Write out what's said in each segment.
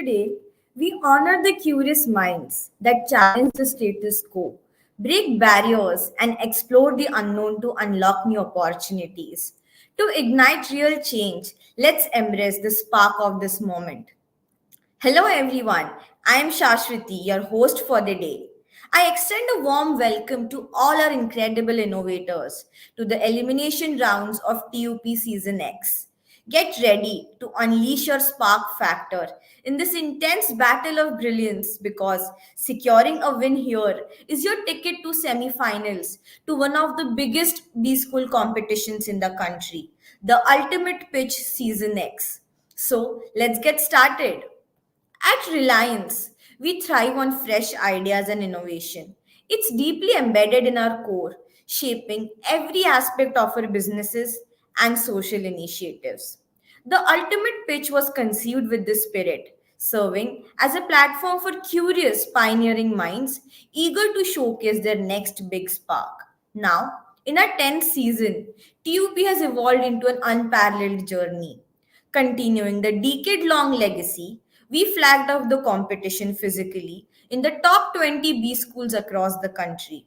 Today, we honor the curious minds that challenge the status quo, break barriers, and explore the unknown to unlock new opportunities. To ignite real change, let's embrace the spark of this moment. Hello, everyone. I am Shashwati, your host for the day. I extend a warm welcome to all our incredible innovators to the elimination rounds of T.U.P Season X. Get ready to unleash your spark factor in this intense battle of brilliance because securing a win here is your ticket to semi-finals to one of the biggest B school competitions in the country, the Ultimate Pitch Season X. So, let's get started. At Reliance, we thrive on fresh ideas and innovation. It's deeply embedded in our core, shaping every aspect of our businesses and social initiatives. The ultimate pitch was conceived with this spirit, serving as a platform for curious, pioneering minds eager to showcase their next big spark. Now, in our 10th season, TUP has evolved into an unparalleled journey. Continuing the decade long legacy, we flagged off the competition physically in the top 20 B schools across the country.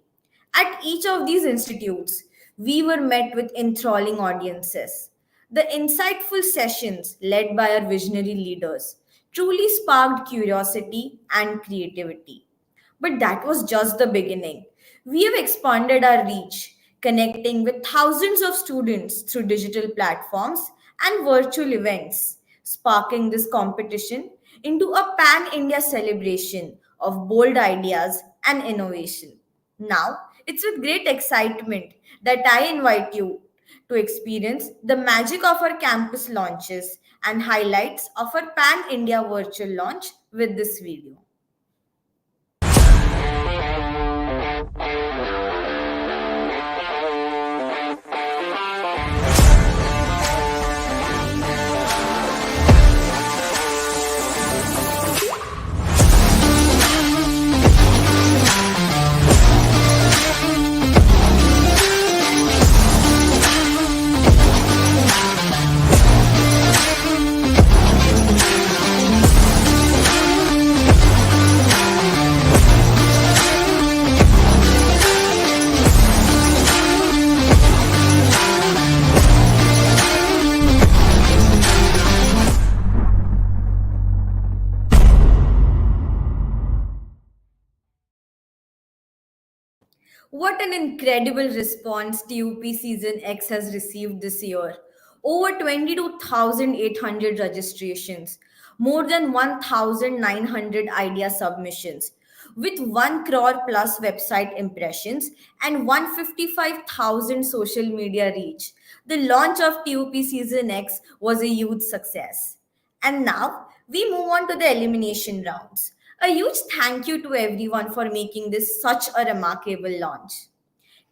At each of these institutes, we were met with enthralling audiences. The insightful sessions led by our visionary leaders truly sparked curiosity and creativity. But that was just the beginning. We have expanded our reach, connecting with thousands of students through digital platforms and virtual events, sparking this competition into a pan India celebration of bold ideas and innovation. Now, it's with great excitement that I invite you to experience the magic of our campus launches and highlights of our pan India virtual launch with this video. What an incredible response TUP Season X has received this year. Over 22,800 registrations, more than 1,900 idea submissions, with 1 crore plus website impressions and 155,000 social media reach. The launch of TUP Season X was a huge success. And now we move on to the elimination rounds. A huge thank you to everyone for making this such a remarkable launch.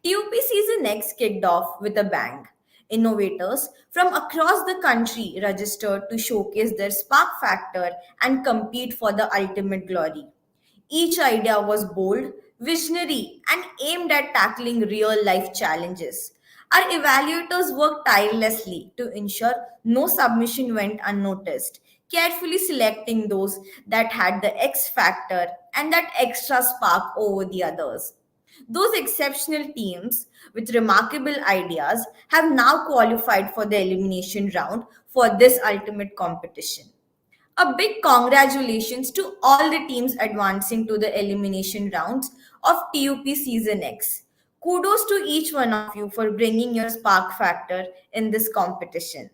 TUP Season X kicked off with a bang. Innovators from across the country registered to showcase their spark factor and compete for the ultimate glory. Each idea was bold, visionary, and aimed at tackling real life challenges. Our evaluators worked tirelessly to ensure no submission went unnoticed, carefully selecting those that had the X factor and that extra spark over the others. Those exceptional teams with remarkable ideas have now qualified for the elimination round for this ultimate competition. A big congratulations to all the teams advancing to the elimination rounds of TUP Season X. Kudos to each one of you for bringing your spark factor in this competition.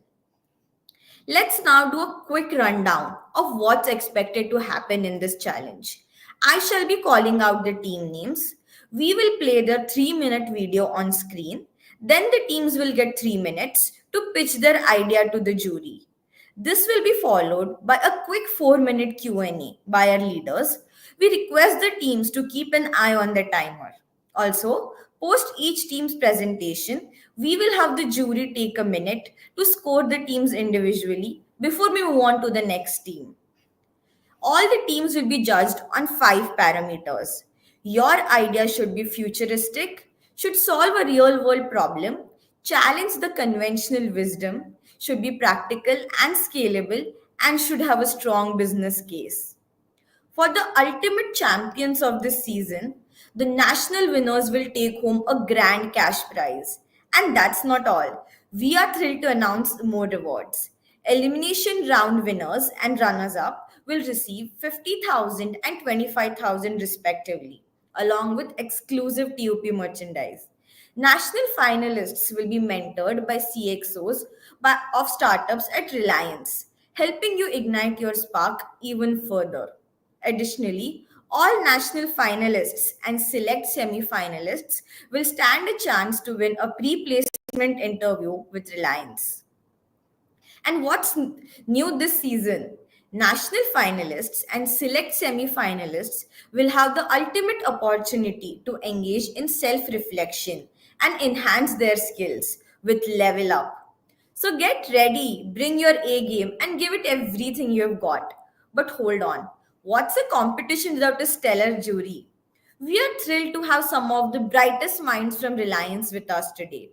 Let's now do a quick rundown of what's expected to happen in this challenge. I shall be calling out the team names. We will play the 3-minute video on screen. Then the teams will get 3 minutes to pitch their idea to the jury. This will be followed by a quick 4-minute Q&A by our leaders. We request the teams to keep an eye on the timer. Also, post each team's presentation, we will have the jury take a minute to score the teams individually before we move on to the next team. All the teams will be judged on 5 parameters. Your idea should be futuristic, should solve a real world problem, challenge the conventional wisdom, should be practical and scalable, and should have a strong business case. For the ultimate champions of this season, the national winners will take home a grand cash prize. And that's not all. We are thrilled to announce more rewards. Elimination round winners and runners up will receive 50,000 and 25,000 respectively, along with exclusive TUP merchandise. National finalists will be mentored by CXOs of startups at Reliance, helping you ignite your spark even further. Additionally, all national finalists and select semi finalists will stand a chance to win a pre placement interview with Reliance. And what's new this season? National finalists and select semi finalists will have the ultimate opportunity to engage in self reflection and enhance their skills with Level Up. So get ready, bring your A game, and give it everything you've got. But hold on, what's a competition without a stellar jury? We are thrilled to have some of the brightest minds from Reliance with us today.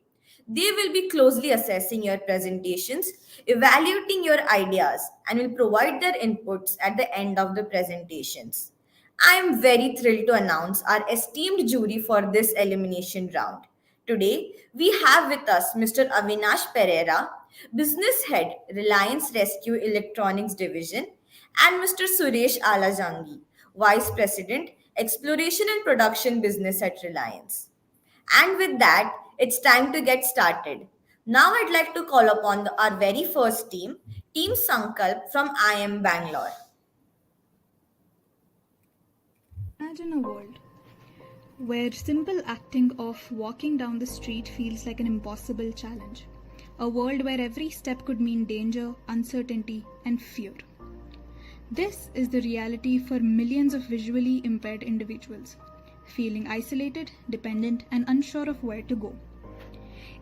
They will be closely assessing your presentations, evaluating your ideas, and will provide their inputs at the end of the presentations. I am very thrilled to announce our esteemed jury for this elimination round. Today, we have with us Mr. Avinash Pereira, Business Head, Reliance Rescue Electronics Division, and Mr. Suresh Alajangi, Vice President, Exploration and Production Business at Reliance. And with that, it's time to get started. Now, I'd like to call upon our very first team, Team Sankalp from IM Bangalore. Imagine a world where simple acting of walking down the street feels like an impossible challenge. A world where every step could mean danger, uncertainty, and fear. This is the reality for millions of visually impaired individuals, feeling isolated, dependent, and unsure of where to go.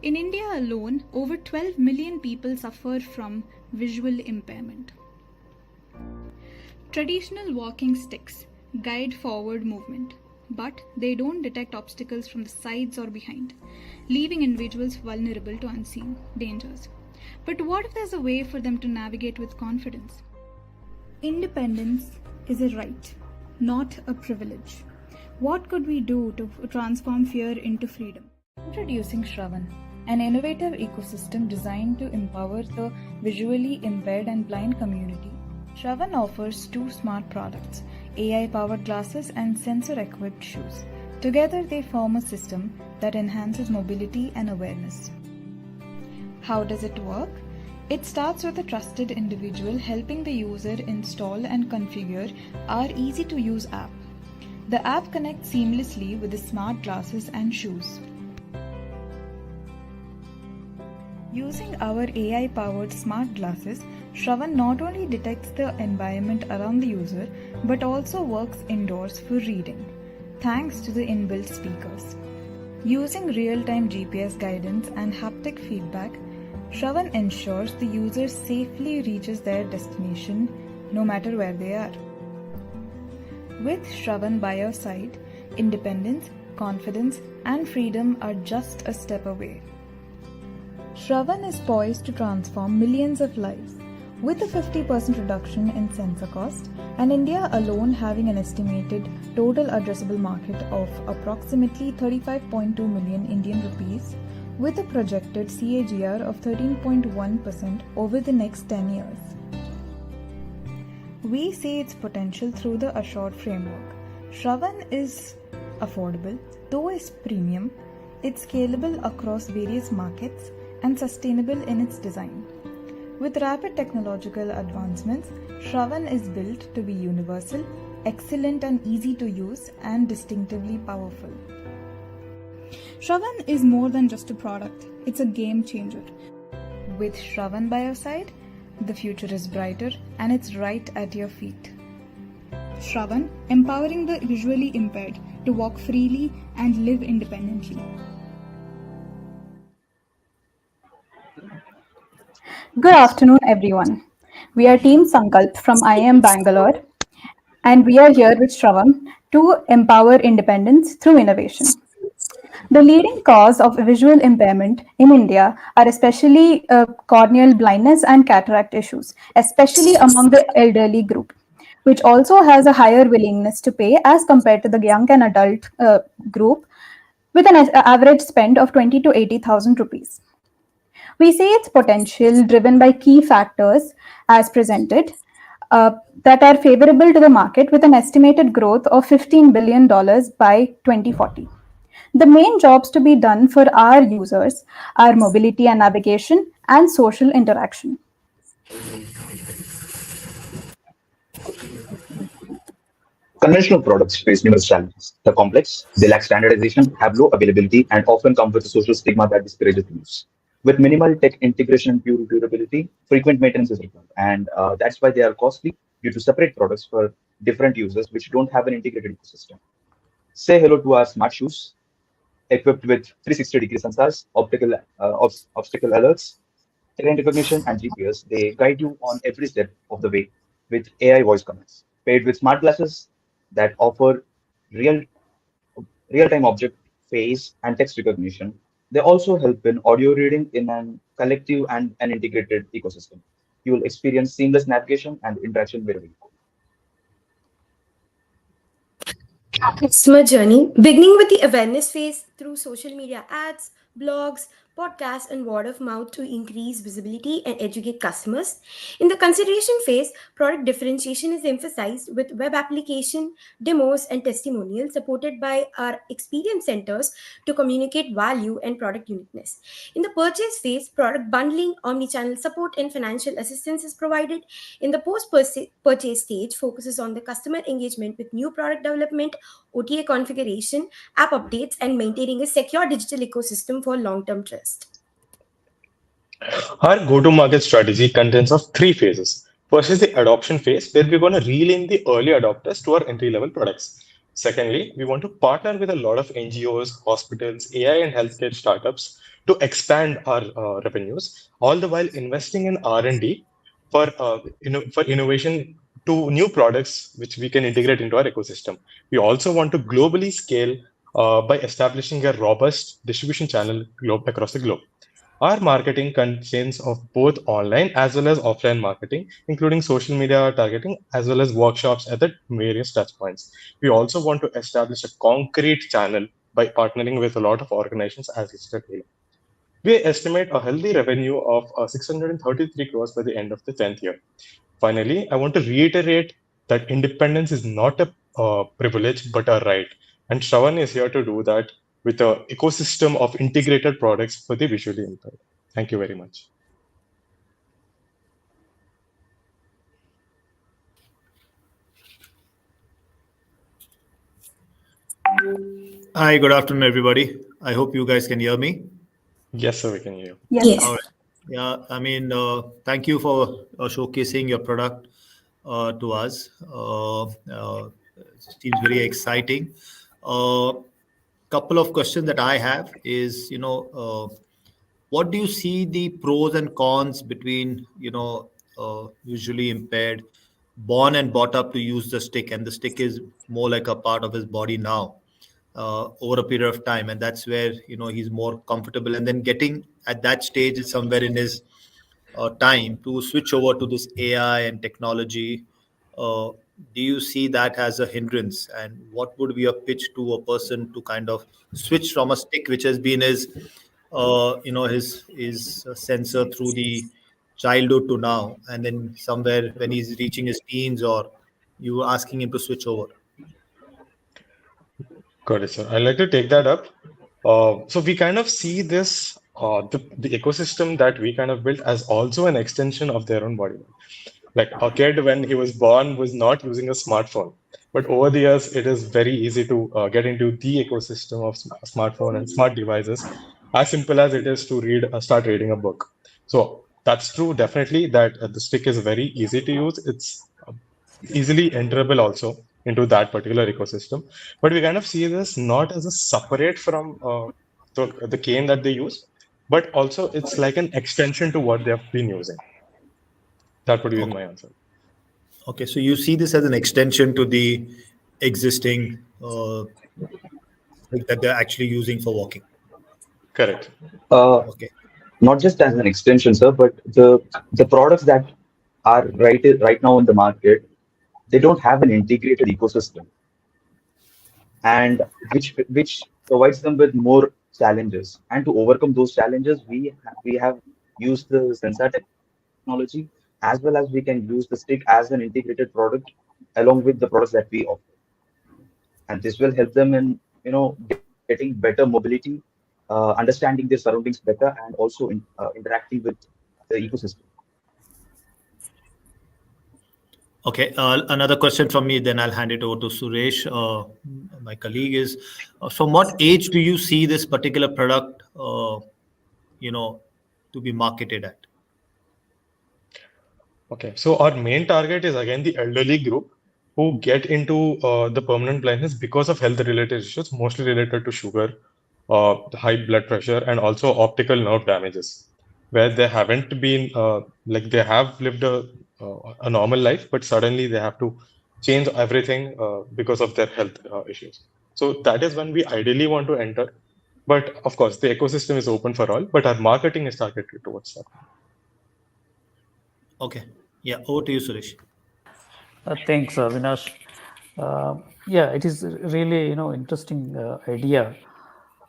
In India alone, over 12 million people suffer from visual impairment. Traditional walking sticks guide forward movement, but they don't detect obstacles from the sides or behind, leaving individuals vulnerable to unseen dangers. But what if there's a way for them to navigate with confidence? Independence is a right, not a privilege. What could we do to transform fear into freedom? Introducing Shravan, an innovative ecosystem designed to empower the visually impaired and blind community. Shravan offers two smart products, AI-powered glasses and sensor-equipped shoes. Together they form a system that enhances mobility and awareness. How does it work? It starts with a trusted individual helping the user install and configure our easy-to-use app. The app connects seamlessly with the smart glasses and shoes. Using our AI-powered smart glasses, Shravan not only detects the environment around the user but also works indoors for reading, thanks to the inbuilt speakers. Using real-time GPS guidance and haptic feedback, Shravan ensures the user safely reaches their destination no matter where they are. With Shravan by your side, independence, confidence, and freedom are just a step away. Shravan is poised to transform millions of lives. With a 50% reduction in sensor cost, and India alone having an estimated total addressable market of approximately 35.2 million Indian rupees, with a projected CAGR of 13.1% over the next 10 years. We see its potential through the Assured framework. Shravan is affordable, though is premium, it's scalable across various markets, and sustainable in its design. With rapid technological advancements, Shravan is built to be universal, excellent and easy to use, and distinctively powerful. Shravan is more than just a product, it's a game changer. With Shravan by your side, the future is brighter and it's right at your feet. Shravan, empowering the visually impaired to walk freely and live independently. Good afternoon, everyone. We are Team Sankalp from IIM Bangalore, and we are here with Shravan to empower independence through innovation. The leading cause of visual impairment in India are especially corneal blindness and cataract issues, especially among the elderly group, which also has a higher willingness to pay as compared to the young and adult group, with an average spend of 20 to 80,000 rupees. We see its potential driven by key factors as presented uh, that are favorable to the market with an estimated growth of $15 billion by 2040. The main jobs to be done for our users are mobility and navigation and social interaction. Conventional products face numerous challenges. They're complex, they lack standardization, have low availability, and often come with a social stigma that discourages use. With minimal tech integration and pure durability, frequent maintenance is required, and that's why they are costly due to separate products for different users which don't have an integrated ecosystem. Say hello to our smart shoes, equipped with 360-degree sensors, obstacle alerts, terrain recognition, and GPS. They guide you on every step of the way with AI voice commands. Paired with smart glasses that offer real real-time object face and text recognition. They also help in audio reading in an collective and an integrated ecosystem. You will experience seamless navigation and interaction wherever you go. Customer journey, beginning with the awareness phase through social media ads, blogs, podcasts, and word of mouth to increase visibility and educate customers. In the consideration phase, product differentiation is emphasized with web application, demos, and testimonials supported by our experience centers to communicate value and product uniqueness. In the purchase phase, product bundling, omnichannel support, and financial assistance is provided. In the post purchase stage, focuses on the customer engagement with new product development, OTA configuration, app updates, and maintaining a secure digital ecosystem for long term trust. Our go-to-market strategy contains of three phases. First is the adoption phase, where we're going to reel in the early adopters to our entry-level products. Secondly, we want to partner with a lot of NGOs, hospitals, AI and healthcare startups to expand our revenues, all the while investing in R&D for for innovation to new products which we can integrate into our ecosystem. We also want to globally scale by establishing a robust distribution channel across the globe. Our marketing consists of both online as well as offline marketing, including social media targeting as well as workshops at the various touchpoints. We also want to establish a concrete channel by partnering with a lot of organizations as listed here. We estimate a healthy revenue of 633 crores by the end of the 10th year. Finally, I want to reiterate that independence is not a privilege but a right. And Shravan is here to do that with an ecosystem of integrated products for the visually impaired. Thank you very much. Hi, good afternoon, everybody. I hope you guys can hear me. Yes, sir, we can hear you. Yes. Yes. All right. Yeah, I mean, thank you for showcasing your product to us. It seems very exciting. Couple of questions that I have is, what do you see the pros and cons between, visually impaired, born and brought up to use the stick, and the stick is more like a part of his body now over a period of time, and that's where he's more comfortable, and then getting at that stage is somewhere in his time to switch over to this AI and technology. uh, do you see that as a hindrance, and what would be a pitch to a person to kind of switch from a stick which has been his his sensor through the childhood to now, and then somewhere when he's reaching his teens, or you asking him to switch over? Got it, sir. I'd like to take that up. So we kind of see this, the ecosystem that we kind of built as also an extension of their own body. Like a kid, when he was born, was not using a smartphone. But over the years, it is very easy to get into the ecosystem of smartphone and smart devices, as simple as it is to start reading a book. So that's true, definitely, that the stick is very easy to use. It's easily enterable also into that particular ecosystem. But we kind of see this not as a separate from the cane that they use, but also it's like an extension to what they have been using. That would be Okay. my answer. Okay, so you see this as an extension to the existing like that they're actually using for walking. Correct. Uh, Okay. Not just as an extension, sir, but the products that are right now in the market, they don't have an integrated ecosystem, and which provides them with more challenges. And to overcome those challenges, we have used the sensor technology, as well as we can use the stick as an integrated product along with the products that we offer. And this will help them in getting better mobility, understanding their surroundings better, and also interacting with the ecosystem. Okay, another question from me, then I'll hand it over to Suresh. My colleague is, from what age do you see this particular product, you know, to be marketed at? Okay, so our main target is again the elderly group who get into the permanent blindness because of health-related issues, mostly related to sugar, high blood pressure, and also optical nerve damages, where they haven't been like they have lived a normal life, but suddenly they have to change everything because of their health issues. So that is when we ideally want to enter. But of course, the ecosystem is open for all, but our marketing is targeted towards that. Okay, yeah, over to you, Suresh. Thanks, Avinash. Yeah, it is really interesting idea.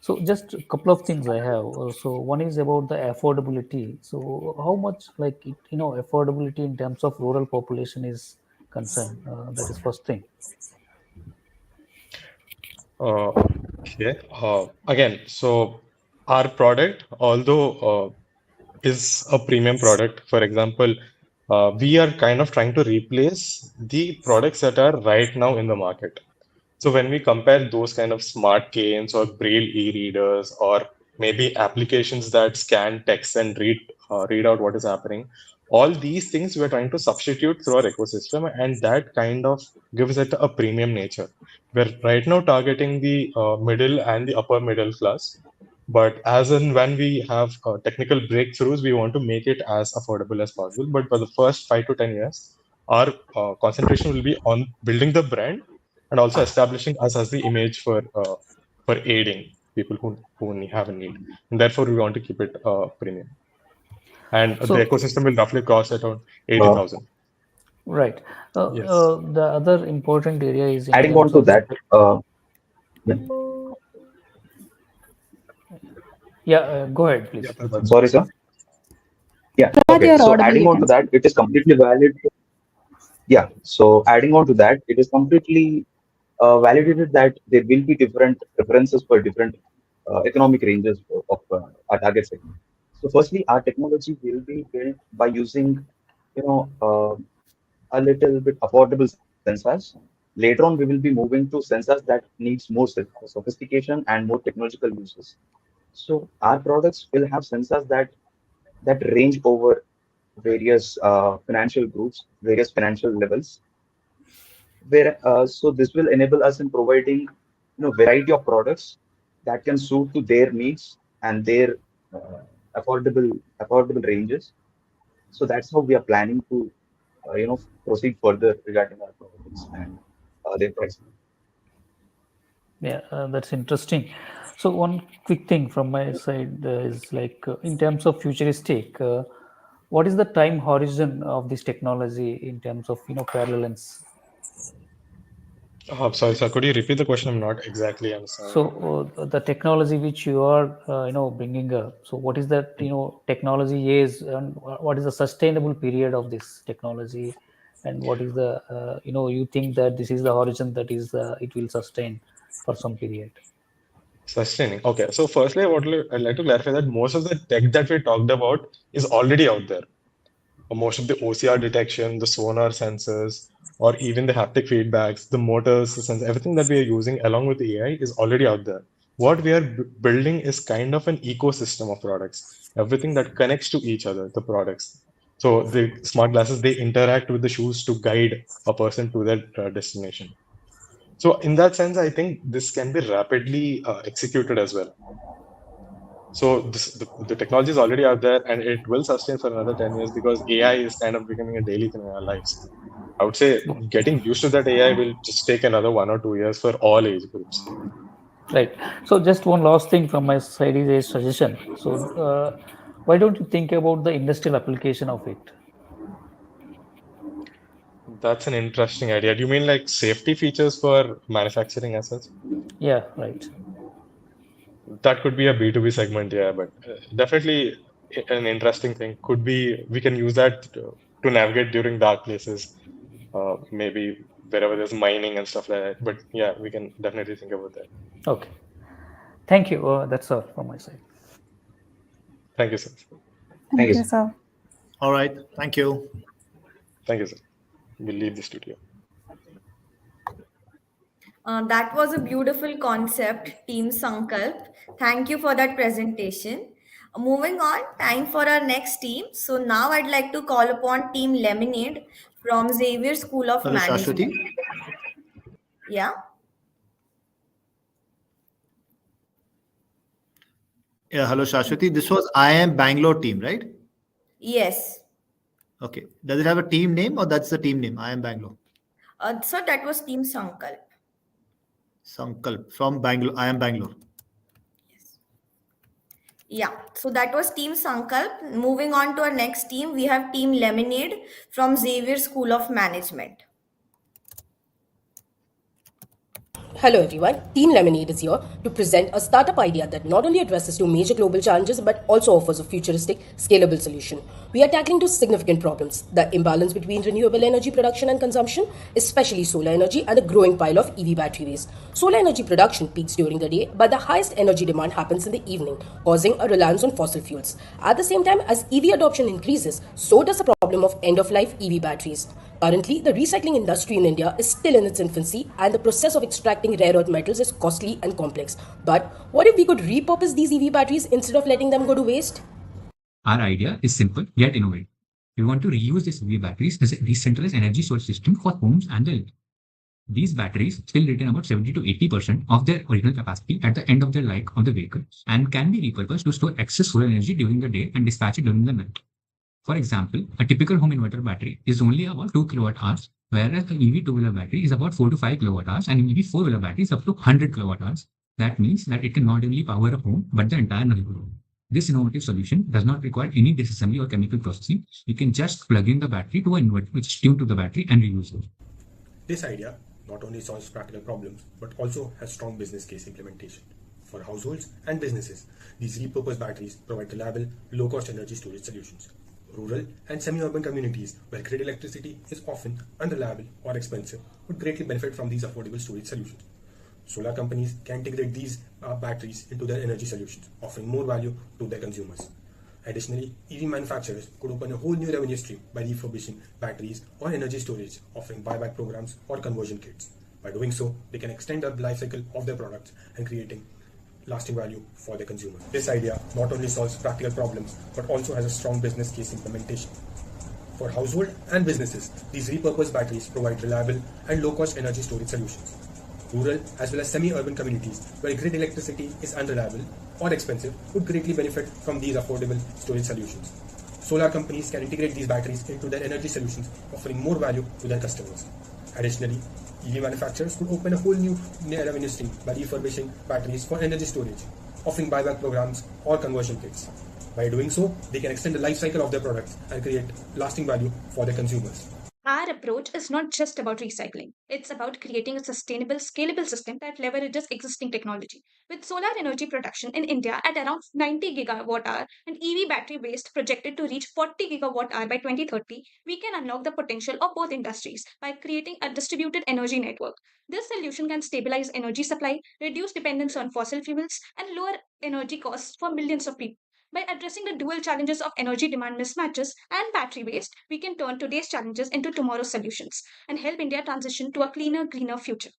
So just a couple of things I have. So one is about the affordability. So how much like it, affordability in terms of rural population is concerned. That is first thing. Uh, okay. Again, so our product, although is a premium product, for example, we are kind of trying to replace the products that are right now in the market. So when we compare those kind of smart canes or braille e-readers or maybe applications that scan text and read out what is happening, all these things we are trying to substitute through our ecosystem, and that kind of gives it a premium nature. We're right now targeting the middle and the upper middle class, but as and when we have technical breakthroughs, we want to make it as affordable as possible. But for the first 5 to 10 years, our concentration will be on building the brand and also establishing us as the image for aiding people who have a need. And therefore, we want to keep it premium. And the So ecosystem will roughly cost at around Uh, 80,000. right. Yes. The other important area is in Adding on terms to of the that, yeah, yeah. Go ahead, Yeah, please. Prabhat. sorry, sir. Yeah, But okay. you're So audible, adding you on to can say. that, it is completely valid. Yeah. So adding on to that, it is completely validated that there will be different preferences for different economic ranges of our target segment. So firstly, our technology will be built by using, you know, a little bit affordable sensors. Later on, we will be moving to sensors that needs more sophistication and more technological uses. So our products will have sensors that range over various financial groups, various financial levels. Where so this will enable us in providing variety of products that can suit to their needs and their uh, affordable ranges. So that's how we are planning to proceed further regarding our products and their pricing. Yeah, that's interesting. So one quick thing from my side is like in terms of futuristic, what is the time horizon of this technology in terms of parallelance? Sorry, sir. Could you repeat the question? I'm not exactly understanding. So the technology which you are bringing up. So what is that technology is, and what is the sustainable period of this technology, and what is the you think that this is the horizon that is it will sustain for some period. Sustaining. Okay. So firstly, I'd like to clarify that most of the tech that we talked about is already out there. Most of the OCR detection, the sonar sensors, or even the haptic feedbacks, the motors, the sensors, everything that we are using along with AI is already out there. What we are building is kind of an ecosystem of products, everything that connects to each other, the products. So the smart glasses, they interact with the shoes to guide a person to their destination. So in that sense, I think this can be rapidly executed as well. So the technology is already out there and it will sustain for another 10 years because AI is kind of becoming a daily thing in our lives. I would say getting used to that AI will just take another 1 or 2 years for all age groups. Right. So just one last thing from my side is a suggestion. So why don't you think about the industrial application of it? That's an interesting idea. Do you mean like safety features for manufacturing assets? Yeah, right. That could be a B2B segment, yeah, but definitely an interesting thing. Could be we can use that to navigate during dark places, maybe wherever there's mining and stuff like that. But yeah, we can definitely think about that. Okay. Thank you. That's all from my side. Thank you, sir. Thank Thank you, you, sir. sir. All right. Thank you. Thank you, sir. We'll leave the studio. That was a beautiful concept, Team Sankalp. Thank you for that presentation. Moving on, time for our next team. So now I'd like to call upon Team Lemonade from Xavier School of Hello, Management. Shashwati. Yeah. Yeah, hello, Shashwati. This was I am Bangalore team, right? Yes. Okay. Does it have a team name or that's the team name? I am Bangalore. So that was Team Sankalp. Sankalp from Bangalore. I am Bangalore. Yeah. So that was Team Sankalp. Moving on to our next team, we have Team Lemonade from Xavier School of Management. Hello everyone, Team Lemonade is here to present a startup idea that not only addresses two major global challenges but also offers a futuristic, scalable solution. We are tackling two significant problems: the imbalance between renewable energy production and consumption, especially solar energy, and a growing pile of EV battery waste. Solar energy production peaks during the day, but the highest energy demand happens in the evening, causing a reliance on fossil fuels. At the same time, as EV adoption increases, so does the problem of end of life EV batteries. Currently, the recycling industry in India is still in its infancy, and the process of extracting rare earth metals is costly and complex. But what if we could repurpose these EV batteries instead of letting them go to waste? Our idea is simple yet innovative. We want to reuse these EV batteries as a decentralized energy storage system for homes and the electric. These batteries still retain about 70 to 80% of their original capacity at the end of their life of the vehicle and can be repurposed to store excess solar energy during the day and dispatch it during the night. For example, a typical home inverter battery is only about 2 kilowatt hours, whereas an EV two-wheeler battery is about 4 to 5 kilowatt hours, and an EV four-wheeler battery is up to 100 kilowatt hours. That means that it can not only power a home, but the entire neighborhood. This innovative solution does not require any disassembly or chemical processing. You can just plug in the battery to an inverter which is tuned to the battery and reuse it. This idea not only solves practical problems but also has strong business case implementation. For households and businesses, these repurposed batteries provide reliable, low-cost energy storage solutions. Rural and semi-urban communities where grid electricity is often unreliable or expensive would greatly benefit from these affordable storage solutions. Solar companies can integrate these batteries into their energy solutions, offering more value to their consumers. Additionally, EV manufacturers could open a whole new revenue stream by refurbishing batteries or energy storage, offering buyback programs or conversion kits. By doing so, they can extend the life cycle of their products and creating lasting value for their consumers. This idea not only solves practical problems but also has a strong business case implementation. For household and businesses, these repurposed batteries provide reliable and low-cost energy storage solutions. Rural as well as semi-urban communities where grid electricity is unreliable or expensive would greatly benefit from these affordable storage solutions. Solar companies can integrate these batteries into their energy solutions, offering more value to their customers. Additionally, EV manufacturers could open a whole new revenue stream by refurbishing batteries for energy storage, offering buyback programs or conversion kits. By doing so, they can extend the life cycle of their products and create lasting value for their consumers. Our approach is not just about recycling. It's about creating a sustainable, scalable system that leverages existing technology. With solar energy production in India at around 90 gigawatt hour and EV battery waste projected to reach 40 gigawatt hour by 2030, we can unlock the potential of both industries by creating a distributed energy network. This solution can stabilize energy supply, reduce dependence on fossil fuels, and lower energy costs for millions of people. By addressing the dual challenges of energy demand mismatches and battery waste, we can turn today's challenges into tomorrow's solutions and help India transition to a cleaner, greener future.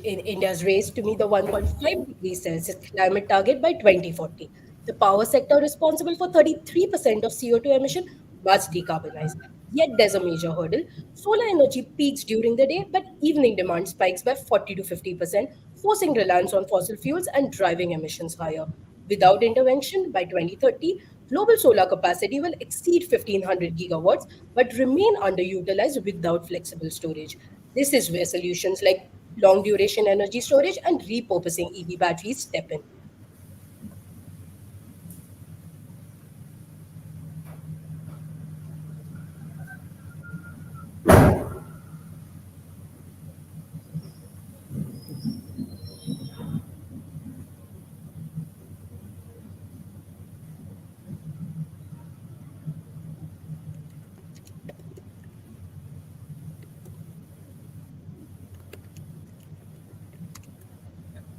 In India's race to meet the 1.5 degrees Celsius climate target by 2040. The power sector responsible for 33% of CO2 emission must decarbonize. Yet there's a major hurdle. Solar energy peaks during the day, but evening demand spikes by 40 to 50%, forcing reliance on fossil fuels and driving emissions higher. Without intervention, by 2030, Global solar capacity will exceed 1500 gigawatts but remain underutilized without flexible storage. This is where solutions like long duration energy storage and repurposing EV batteries step in.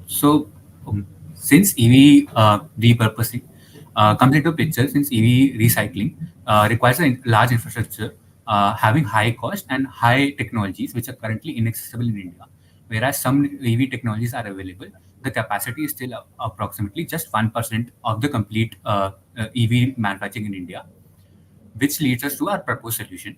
So, since EV repurposing comes into picture, since EV recycling requires a large infrastructure, having high cost and high technologies which are currently inaccessible in India, whereas some EV technologies are available, the capacity is still approximately just 1% of the complete EV manufacturing in India, which leads us to our proposed solution.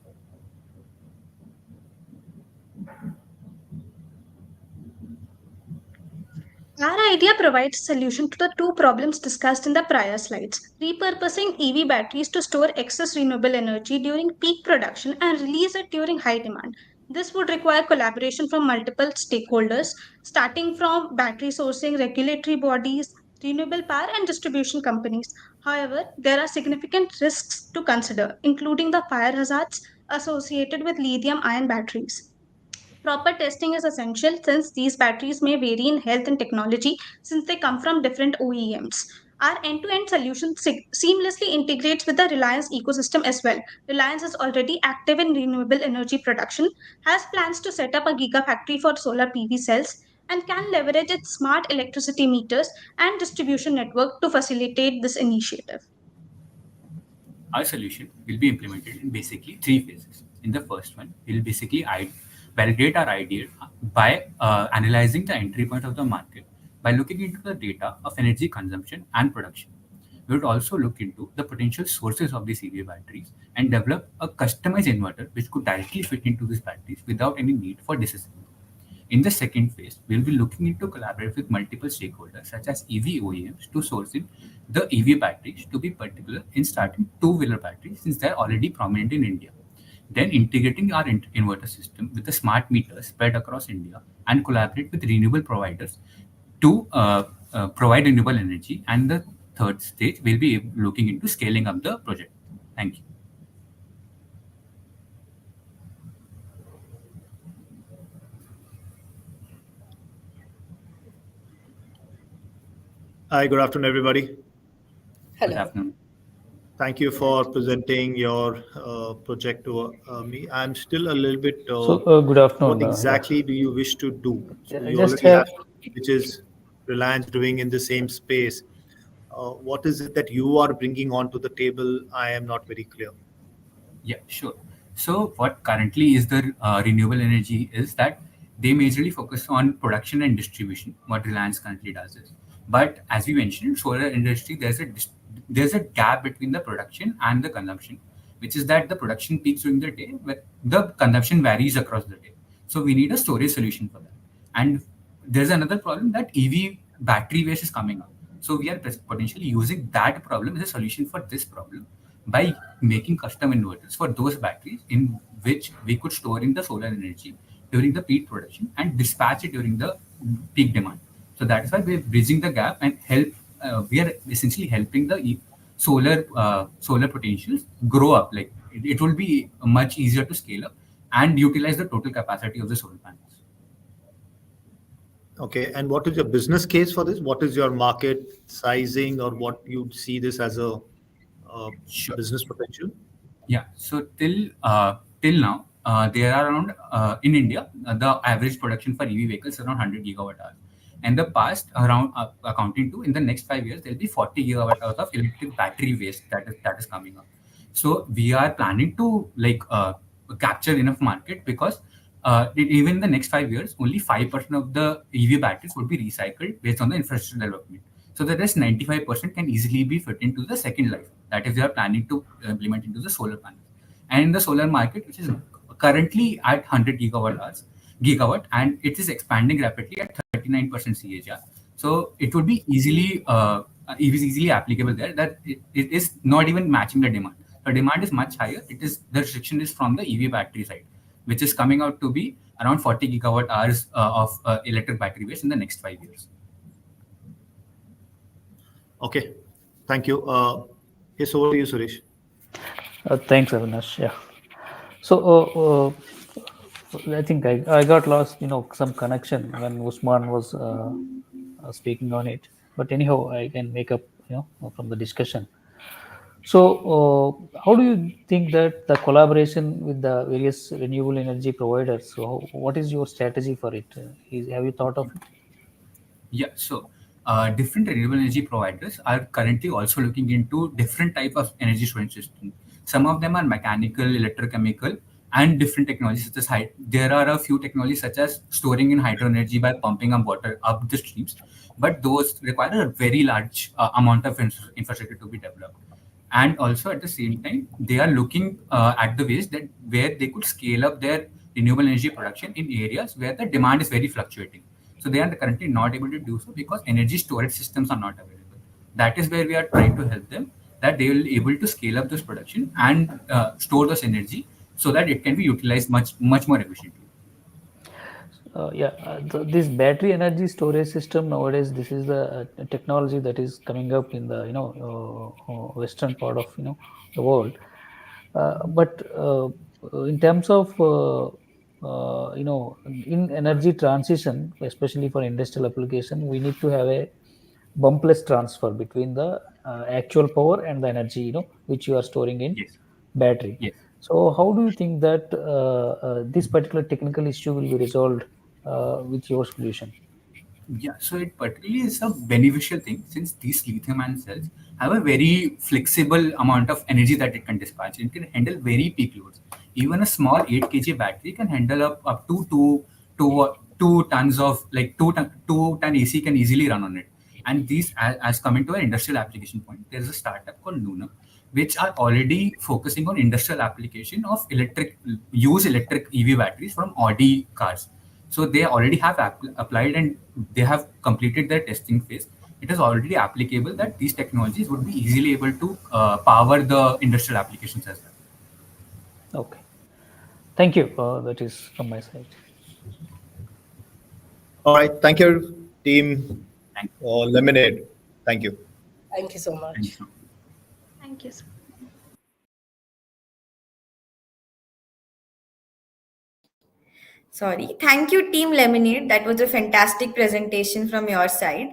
Our idea provides solution to the two problems discussed in the prior slides. Repurposing EV batteries to store excess renewable energy during peak production and release it during high demand. This would require collaboration from multiple stakeholders, starting from battery sourcing, regulatory bodies, renewable power, and distribution companies. However, there are significant risks to consider, including the fire hazards associated with lithium ion batteries. Proper testing is essential since these batteries may vary in health and technology since they come from different OEMs. Our end to end solution seamlessly integrates with the Reliance ecosystem as well. Reliance is already active in renewable energy production, has plans to set up a gigafactory for solar PV cells, and can leverage its smart electricity meters and distribution network to facilitate this initiative. Our solution will be implemented in basically three phases. In the first one, we'll basically validate our idea by analyzing the entry point of the market by looking into the data of energy consumption and production. We would also look into the potential sources of these EV batteries and develop a customized inverter which could directly fit into these batteries without any need for disassembly. In the second phase, we'll be looking into collaborate with multiple stakeholders such as EV OEMs to source in the EV batteries, to be particular in starting two-wheeler batteries since they're already prominent in India. Then integrating our inverter system with the smart meters spread across India and collaborate with renewable providers to provide renewable energy. And the third stage, we'll be looking into scaling up the project. Thank you. Hi, good afternoon, everybody. Good Hello. afternoon. Thank you for presenting your project to me. I'm still a little bit. So, good What afternoon. exactly do you wish to do? So I you just already have have, which is Reliance doing in the same space. What is it that you are bringing onto the table? I am not very clear. Yeah, sure. So, what currently is the renewable energy is that they majorly focus on production and distribution. What Reliance currently does is, but as we mentioned, in solar industry, there's a gap between the production and the consumption, which is that the production peaks during the day, but the consumption varies across the day. So, we need a storage solution for that. And there's another problem that EV battery waste is coming up. So, we are potentially using that problem as a solution for this problem by making custom inverters for those batteries in which we could store in the solar energy during the peak production and dispatch it during the peak demand. So that is why we're bridging the gap and help. We are essentially helping the solar potentials grow up. Like it will be much easier to scale up and utilize the total capacity of the solar panels. Okay, and what is your business case for this? What is your market sizing, or what you see this as a Sure. business potential? Yeah. So till now, there are around in India the average production for EV vehicles is around 100 gigawatt hours. And the past around accounting to in the next 5 years there'll be 40 gigawatt hours of electric battery waste that is coming up. So we are planning to capture enough market because even in the next 5 years only 5% of the EV batteries would be recycled based on the infrastructure development. So the rest 95% can easily be fit into the second life. That is, we are planning to implement into the solar panels. And in the solar market, which is currently at 100 gigawatt, and it is expanding rapidly at 39% CAGR. So it would be easily EV is easily applicable there, that it is not even matching the demand. The demand is much higher. It is the restriction is from the EV battery side, which is coming out to be around 40 gigawatt hours of electric battery waste in the next 5 years. Okay, thank you. Yes, over to you, Suresh. Thanks, Avinash. Yeah. So I think I got lost, some connection when Usman was speaking on it. But anyhow, I can make up, from the discussion. So, how do you think that the collaboration with the various renewable energy providers? So, what is your strategy for it? Have you thought of it? Yeah, so different renewable energy providers are currently also looking into different type of energy storage system. Some of them are mechanical, electrochemical, and different technologies such as there are a few technologies such as storing in hydro energy by pumping up water up the streams, but those require a very large amount of infrastructure to be developed. And also at the same time, they are looking at the ways that where they could scale up their renewable energy production in areas where the demand is very fluctuating. So they are currently not able to do so because energy storage systems are not available. That is where we are trying to help them, that they will be able to scale up this production and store this energy so that it can be utilized much more efficiently. Yeah, this battery energy storage system nowadays, this is the technology that is coming up in the western part of the world. But in terms of in energy transition, especially for industrial application, we need to have a bumpless transfer between the actual power and the energy which you are storing in Yes. battery. Yes. So how do you think that this particular technical issue will be resolved with your solution? Yeah, so it particularly is a beneficial thing since these lithium ion cells have a very flexible amount of energy that it can dispatch. It can handle very peak loads. Even a small 8 kg battery can handle up to 2 tons of like 2 ton AC can easily run on it. And these, as coming to an industrial application point, there is a startup called Luna, which are already focusing on industrial application of electric EV batteries from Audi cars. So they already have applied and they have completed their testing phase. It is already applicable that these technologies would be easily able to power the industrial applications as well. Okay, thank you. That is from my side. All right, thank you, team Thank, Lemonade. Thank you. Thank you so thank you much. so much. Thank you. Sorry. Thank you, Team Lemonade. That was a fantastic presentation from your side.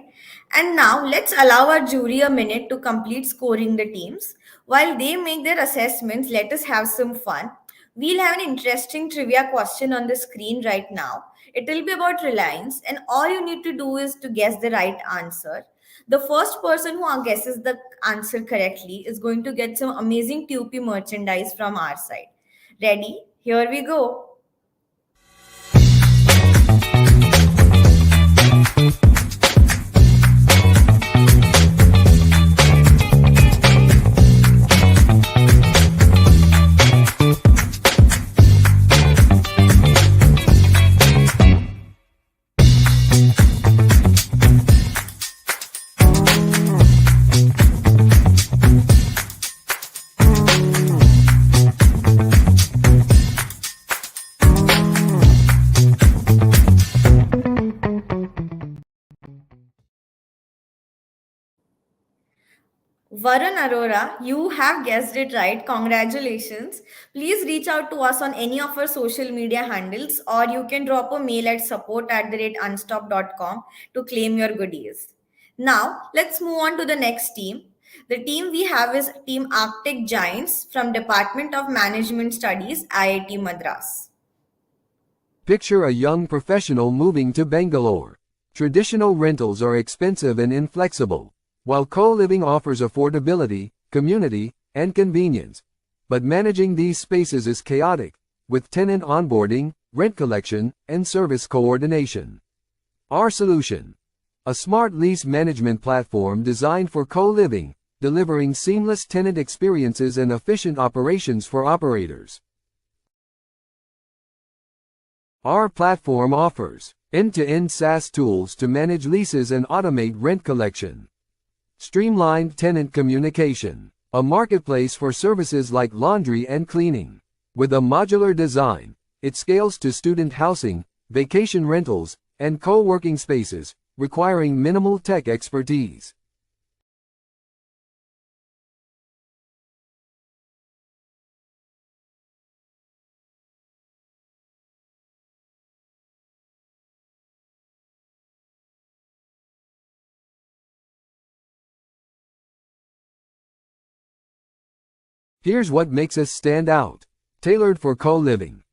And now let's allow our jury a minute to complete scoring the teams. While they make their assessments, let us have some fun. We'll have an interesting trivia question on the screen right now. It will be about Reliance, and all you need to do is to guess the right answer. The first person who guesses the answer correctly is going to get some amazing T.U.P merchandise from our side. Ready? Here we go. Varun Arora, you have guessed it right. Congratulations. Please reach out to us on any of our social media handles, or you can drop a mail at support@unstop.com to claim your goodies. Now, let's move on to the next team. The team we have is Team Arctic Giants from Department of Management Studies, IIT Madras. Picture a young professional moving to Bangalore. Traditional rentals are expensive and inflexible, while co-living offers affordability, community, and convenience. But managing these spaces is chaotic, with tenant onboarding, rent collection, and service coordination. Our solution: a smart lease management platform designed for co-living, delivering seamless tenant experiences and efficient operations for operators. Our platform offers end-to-end SaaS tools to manage leases and automate rent collection. Streamlined tenant communication, a marketplace for services like laundry and cleaning. With a modular design, it scales to student housing, vacation rentals, and co-working spaces, requiring minimal tech expertise. Here's what makes us stand out. Tailored for co-living.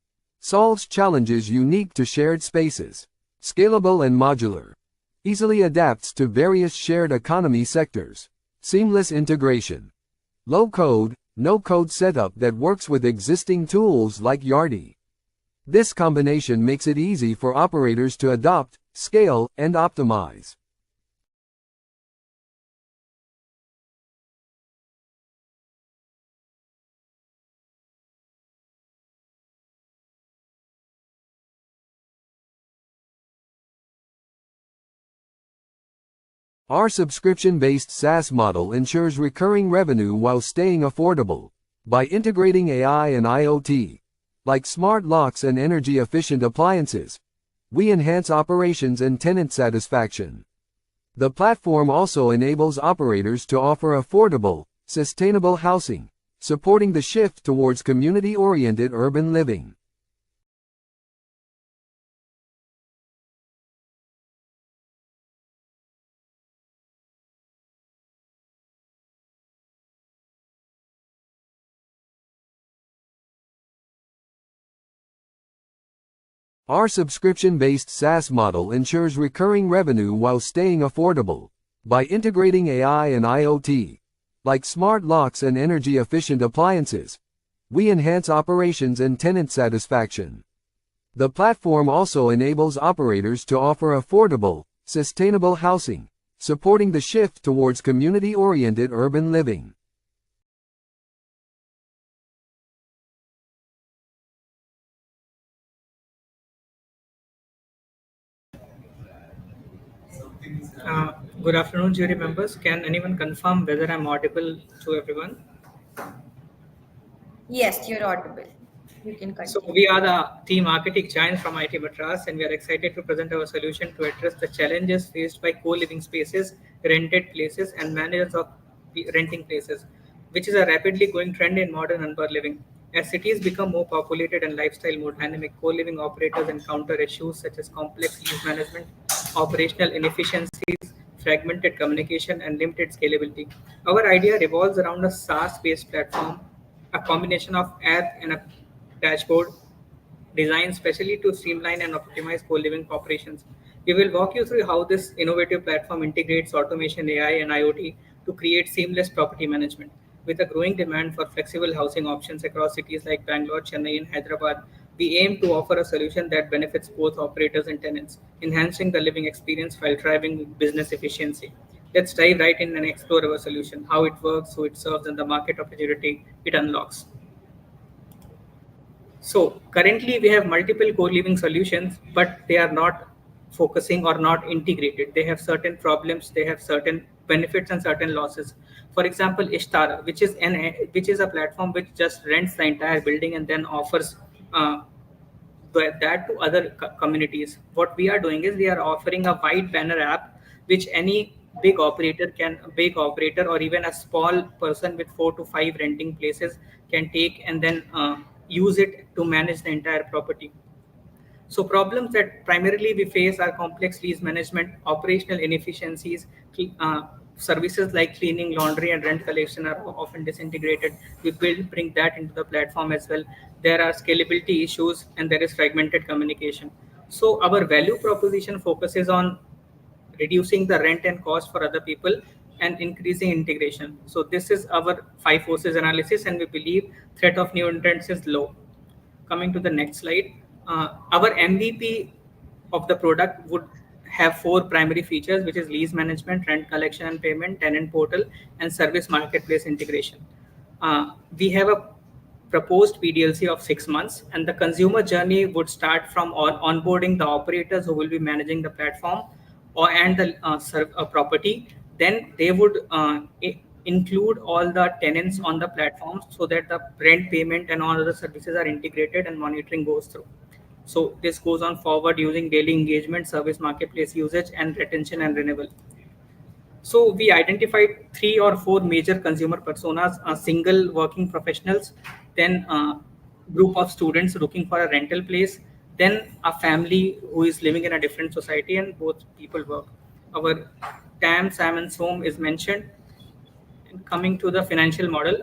Solves challenges unique to shared spaces. Scalable and modular. Easily adapts to various shared economy sectors. Seamless integration. Low code, no code setup that works with existing tools like Yardi. This combination makes it easy for operators to adopt, scale, and optimize. Our subscription-based SaaS model ensures recurring revenue while staying affordable. By integrating AI and IoT, like smart locks and energy-efficient appliances, we enhance operations and tenant satisfaction. The platform also enables operators to offer affordable, sustainable housing, supporting the shift towards community-oriented urban living. Our subscription-based SaaS model ensures recurring revenue while staying affordable. By integrating AI and IoT, like smart locks and energy-efficient appliances, we enhance operations and tenant satisfaction. The platform also enables operators to offer affordable, sustainable housing, supporting the shift towards community-oriented urban living. Good afternoon, jury members. Can anyone confirm whether I'm audible to everyone? Yes, you're audible. You can So continue. we are the team Architect Giants from IT Madras, and we are excited to present our solution to address the challenges faced by co-living spaces, rented places, and managers of renting places, which is a rapidly growing trend in modern urban living. As cities become more populated and lifestyle more dynamic, co-living operators encounter issues such as complex use management, operational inefficiencies, fragmented communication, and limited scalability. Our idea revolves around a SaaS-based platform, a combination of app and a dashboard designed specially to streamline and optimize co-living operations. We will walk you through how this innovative platform integrates automation, AI, and IoT to create seamless property management. With a growing demand for flexible housing options across cities like Bangalore, Chennai, and Hyderabad, we aim to offer a solution that benefits both operators and tenants, enhancing the living experience while driving business efficiency. Let's dive right in and explore our solution, how it works, who it serves, and the market opportunity it unlocks. So currently we have multiple co-living solutions, but they are not focusing or not integrated. They have certain problems, they have certain benefits and certain losses. For example, Ishtara, which is a platform which just rents the entire building and then offers uh, that to other communities. What we are doing is we are offering a white banner app which any big operator or even a small person with 4 to 5 renting places can take and then use it to manage the entire property. So problems that primarily we face are complex lease management, operational inefficiencies, services like cleaning, laundry, and rent collection are often disintegrated. We bring that into the platform as well. There are scalability issues and there is fragmented communication. So our value proposition focuses on reducing the rent and cost for other people and increasing integration. So this is our five forces analysis, and we believe threat of new entrants is low. Coming to the next slide, our MVP of the product would have four primary features, which is lease management, rent collection and payment, tenant portal, and service marketplace integration. We have a proposed PDLC of 6 months, and the consumer journey would start from onboarding the operators who will be managing the platform or and the property then they would include all the tenants on the platforms so that the rent payment and all other services are integrated and monitoring goes through. So this goes on forward using daily engagement, service marketplace usage, and retention and renewal. So we identified three or four major consumer personas: single working professionals, then group of students looking for a rental place, then a family who is living in a different society, and both people work. Our TAM, SAM, and SOM is mentioned. And coming to the financial model,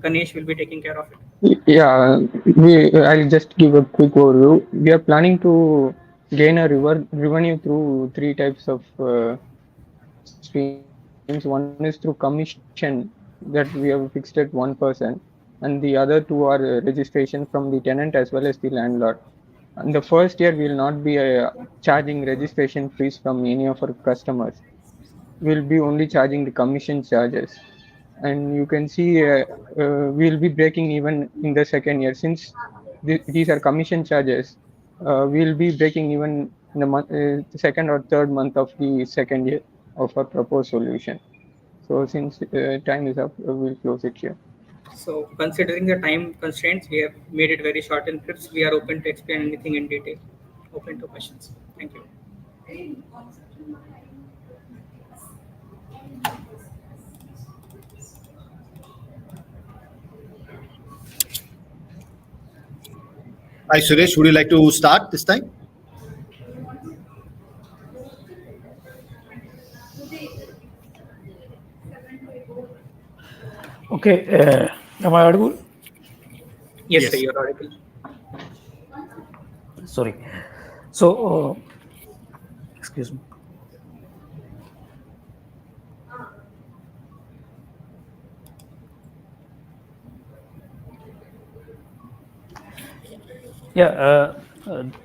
Ganesh will be taking care of it. Yeah, I'll just give a quick overview. We are planning to gain a revenue through three types of streams. One is through commission that we have fixed at 1%, and the other two are registration from the tenant as well as the landlord. And the first year, we will not be charging registration fees from any of our customers. We'll be only charging the commission charges. And you can see we'll be breaking even in the second year since these are commission charges. We'll be breaking even in the second or third month of the second year of our proposed solution. So since time is up, we'll close it here. So considering the time constraints, we have made it very short and crisp. We are open to explain anything in detail. Open to questions. Thank you. Hi, Suresh. Would you like to start this time? Okay, am I audible? Yes, sir, Yes. you're audible. Sorry. So, excuse me. Yeah,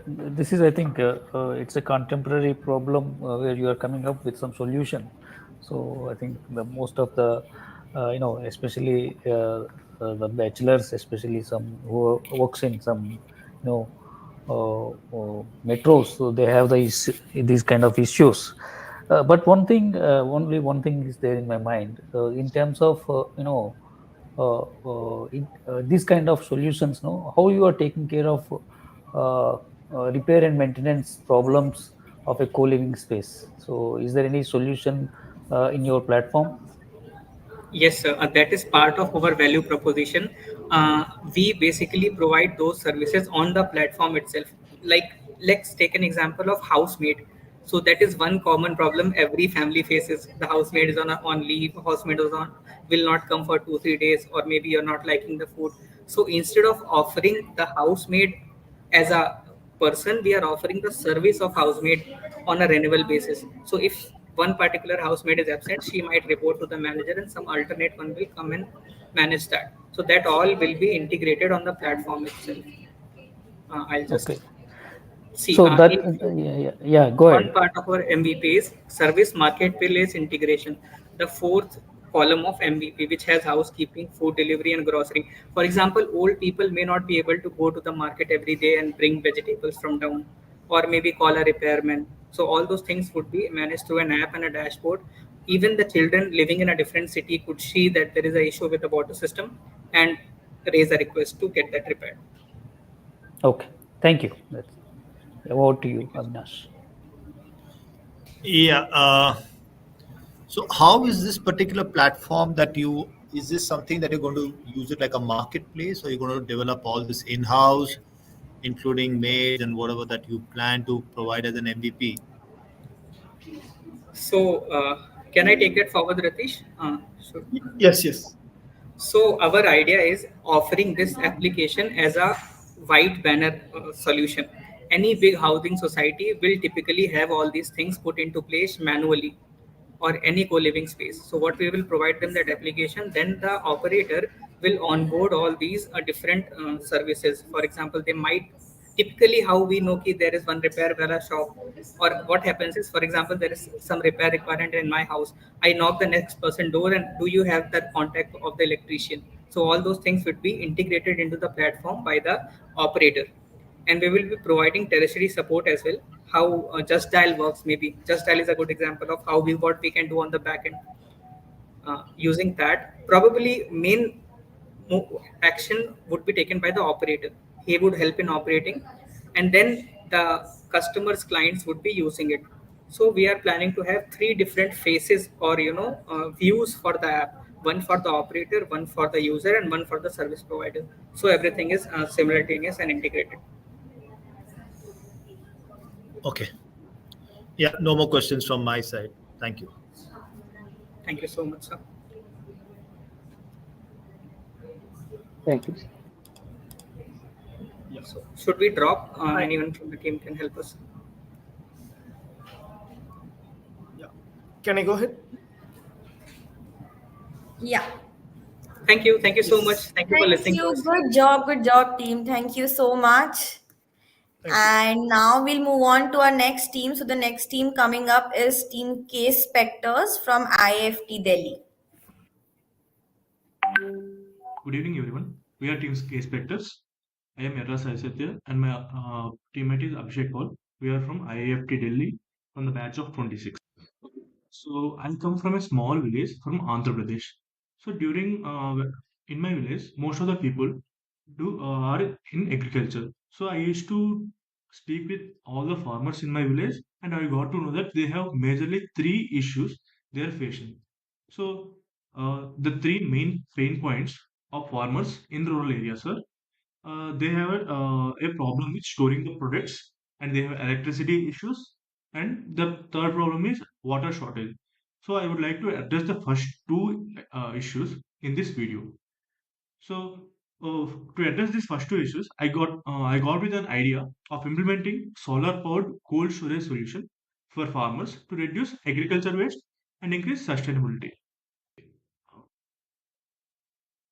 this is, I think, it's a contemporary problem where you are coming up with some solution. So I think the most of the, especially the bachelors, especially some who works in some, you know, metros, so they have these kind of issues. But one thing, only one thing is there in my mind in terms of, these kind of solutions, no, how you are taking care of uh, repair and maintenance problems of a co-living space. So is there any solution in your platform? Yes, sir. That is part of our value proposition. We basically provide those services on the platform itself. Like, let's take an example of housemaid. So that is one common problem every family faces. The housemaid is on leave. Housemaid is on will not come for 2 3 days, or maybe you're not liking the food. So instead of offering the housemaid as a person, we are offering the service of housemaid on a renewal basis. So if one particular housemaid is absent, she might report to the manager and some alternate one will come and manage that. So that all will be integrated on the platform itself. I'll just Okay, see so that in yeah, go one ahead. part of our MVP is service marketplace integration, the fourth column of MVP, which has housekeeping, food delivery, and grocery. For example, old people may not be able to go to the market every day and bring vegetables from town, or maybe call a repairman. So all those things would be managed through an app and a dashboard. Even the children living in a different city could see that there is an issue with the water system and raise a request to get that repaired. Okay, thank you. That's over to you, Avinash. Yeah. So how is this particular platform that you is this something that you're going to use it like a marketplace, or you're going to develop all this in-house, including maids and whatever that you plan to provide as an MVP? So, can I take that forward, Ratish? Sure. Yes, yes. So our idea is offering this application as a white banner solution. Any big housing society will typically have all these things put into place manually, or any co-living space. So what we will provide them that application, then the operator will onboard all these different services. For example, they might typically how we know that there is one repair wala shop, or what happens is, for example, there is some repair requirement in my house. I knock the next person door and do you have that contact of the electrician? So all those things would be integrated into the platform by the operator. And we will be providing tertiary support as well. How Just Dial works, maybe Just Dial is a good example of how we what we can do on the back end. Using that, probably main action would be taken by the operator. He would help in operating, and then the customers clients would be using it. So we are planning to have three different faces, or views for the app: one for the operator, one for the user, and one for the service provider. So everything is simultaneous and integrated. Okay. Yeah, no more questions from my side. Thank you. Thank you so much, sir. Thank you. So should we drop? Hi. Anyone from the team can help us. Yeah. Can I go ahead? Yeah. Thank you so much. Yes. Thank you for Thank listening to you. us. Good job, team. Thank you so much. Thank you. And now we'll move on to our next team. So the next team coming up is Team K Specters from IFT Delhi. Good evening, everyone. We are Team Case Specters. I am Erra Saisatya and my teammate is Abhishek Paul. We are from IIFT Delhi from the batch of 26. So I come from a small village from Andhra Pradesh. So during in my village, most of the people do are in agriculture. So I used to speak with all the farmers in my village, and I got to know that they have majorly three issues they are facing. So the three main pain points of farmers in the rural areas, sir. They have a problem with storing the products, and they have electricity issues, and the third problem is water shortage. So I would like to address the first two issues in this video. So to address these first two issues, I got with an idea of implementing solar powered cold storage solution for farmers to reduce agriculture waste and increase sustainability.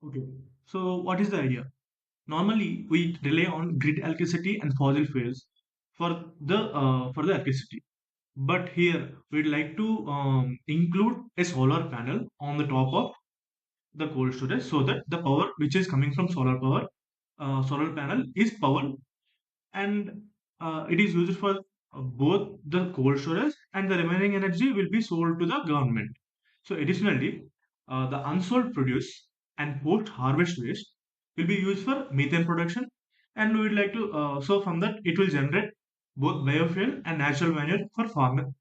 Okay, so what is the idea? Normally, we rely on grid electricity and fossil fuels for the electricity. But here, we'd like to include a solar panel on the top of the cold storage so that the power which is coming from solar panel is powered, and it is used for both the cold storage, and the remaining energy will be sold to the government. So additionally, the unsold produce and post-harvest waste will be used for methane production, and we would like to so from that it will generate both biofuel and natural manure for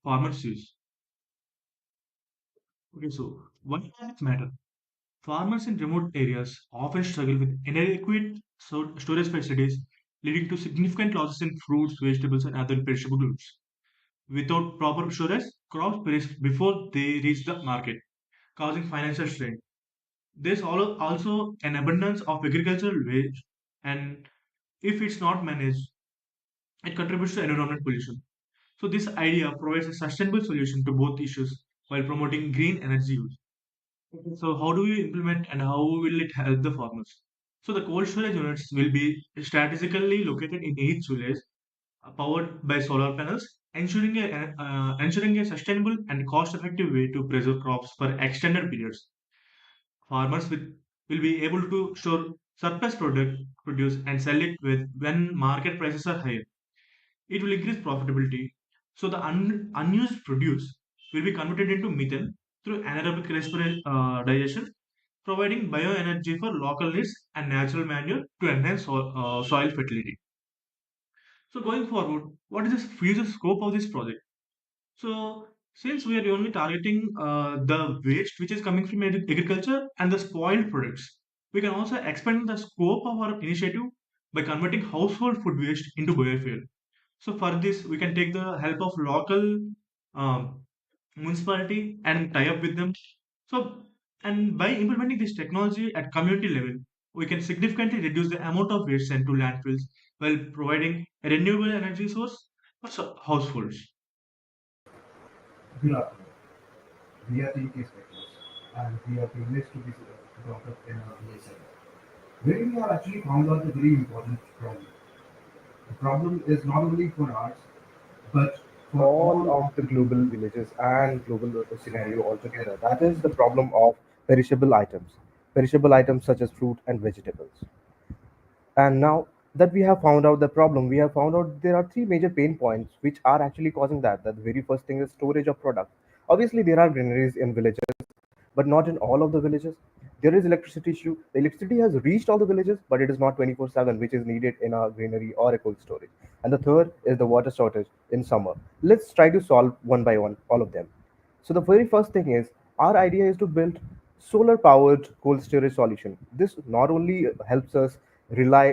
farmers use. Okay, so why does it matter? Farmers in remote areas often struggle with inadequate storage facilities, leading to significant losses in fruits, vegetables, and other perishable goods. Without proper storage, crops perish before they reach the market, causing financial strain. There's also an abundance of agricultural waste, and if it's not managed, it contributes to environmental pollution. So, this idea provides a sustainable solution to both issues while promoting green energy use. Okay, so, how do we implement and how will it help the farmers? So, the cold storage units will be strategically located in each village, powered by solar panels, ensuring a sustainable and cost-effective way to preserve crops for extended periods. Farmers will be able to store surplus produce and sell it when market prices are higher. It will increase profitability. So the unused produce will be converted into methane through anaerobic digestion, providing bioenergy for local needs and natural manure to enhance soil fertility. So going forward, what is the future scope of this project? So, since we are only targeting the waste which is coming from agriculture and the spoiled products, we can also expand the scope of our initiative by converting household food waste into biofuel. So, for this, we can take the help of local um, municipality and tie up with them. So, and by implementing this technology at community level, we can significantly reduce the amount of waste sent to landfills while providing a renewable energy source for households. Good afternoon. We are Team Inspectors and we are privileged to be brought up in our VII, where we have actually found out a very important problem. The problem is not only for ours, but for all all of of the the global global villages and global scenario scenario altogether. altogether. That That is is the the problem problem of of perishable items such as fruit and vegetables. And now that we have found out the problem. We have found out there are three major pain points which are actually causing that. That the very first thing is storage of product. Obviously, there are granaries in villages, but not in all of the villages. There is electricity issue. The electricity has reached all the villages, but it is not 24/7, which is needed in a granary or a cold storage. And the third is the water shortage in summer. Let's try to solve one by one all of them. So the very first thing is our idea is to build solar powered cold storage solution. This not only helps us rely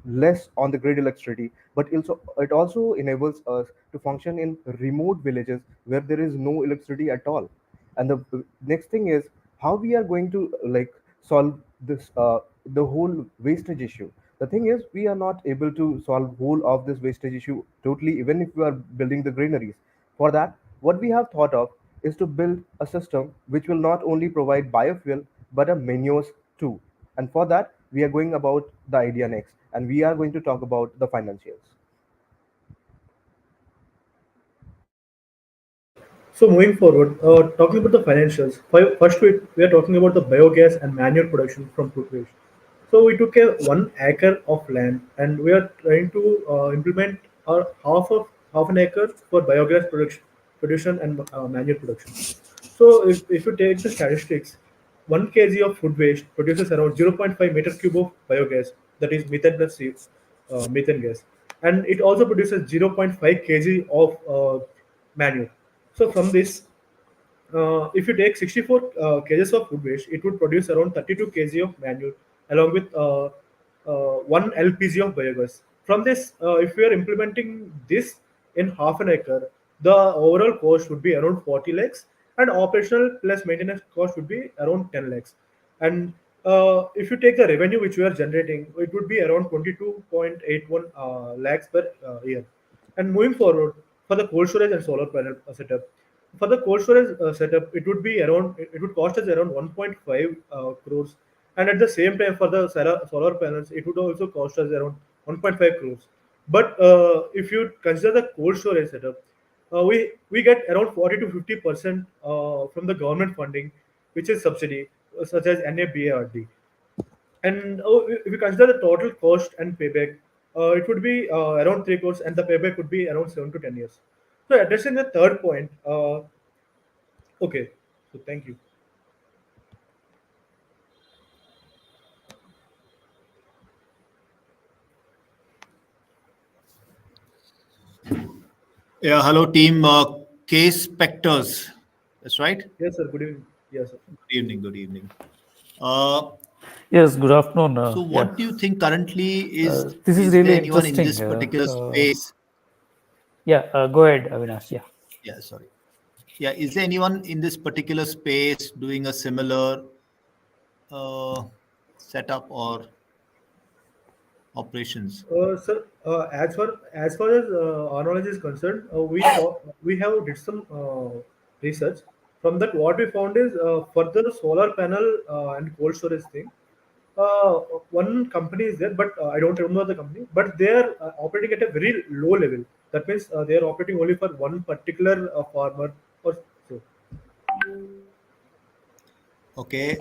less on the grid electricity, but it also enables us to function in remote villages where there is no electricity at all. And the next thing is how we are going to like solve this the whole wastage issue. The thing is we are not able to solve whole of this wastage issue totally, even if we are building the granaries. For that, what we have thought of is to build a system which will not only provide biofuel but a manures too. And for that, we are going about the idea next, and we are going to talk about the financials. So moving forward, talking about the financials, first we are talking about the biogas and manure production from food waste. So we took a 1 acre of land and we are trying to implement our half an acre for biogas production and manure production. So if you take the statistics, 1 kg of food waste produces around 0.5 meter cube of biogas, that is methane plus methane gas, and it also produces 0.5 kg of manure. So from this, if you take 64 kgs of food waste, it would produce around 32 kg of manure along with 1 LPG of biogas. From this, if we are implementing this in half an acre, the overall cost would be around 40 lakhs, and operational plus maintenance cost would be around 10 lakhs. And if you take the revenue which we are generating, it would be around 22.81 lakhs per year. And moving forward, for the cold storage and solar panel setup, for the cold storage setup, it would cost us around 1.5 crores, and at the same time for the solar panels, it would also cost us around 1.5 crores. But if you consider the cold storage setup, we get around 40 to 50% from the government funding, which is subsidy, such as NABARD. And if you consider the total cost and payback, it would be around 3 crores, and the payback would be around 7 to 10 years. So addressing the third point, okay, so thank you. Yeah, hello team. Case Specters. That's right. Yes, sir. Good evening. Yes, sir. Good evening. Good evening. Uh, Yes, good afternoon. so, Yeah, what do you think currently this is is there really anyone in interesting. this particular space? Yeah, go ahead, Avinash. Yeah. Yeah, sorry. Yeah, is there anyone in this particular space doing a similar uh, setup or operations? Sir, as far as our knowledge is concerned, we have did some research. From that, what we found is for the solar panel and cold storage thing, uh, one company is there, but I don't remember the company. But they are operating at a very low level. That means they are operating only for one particular farmer or so. Okay.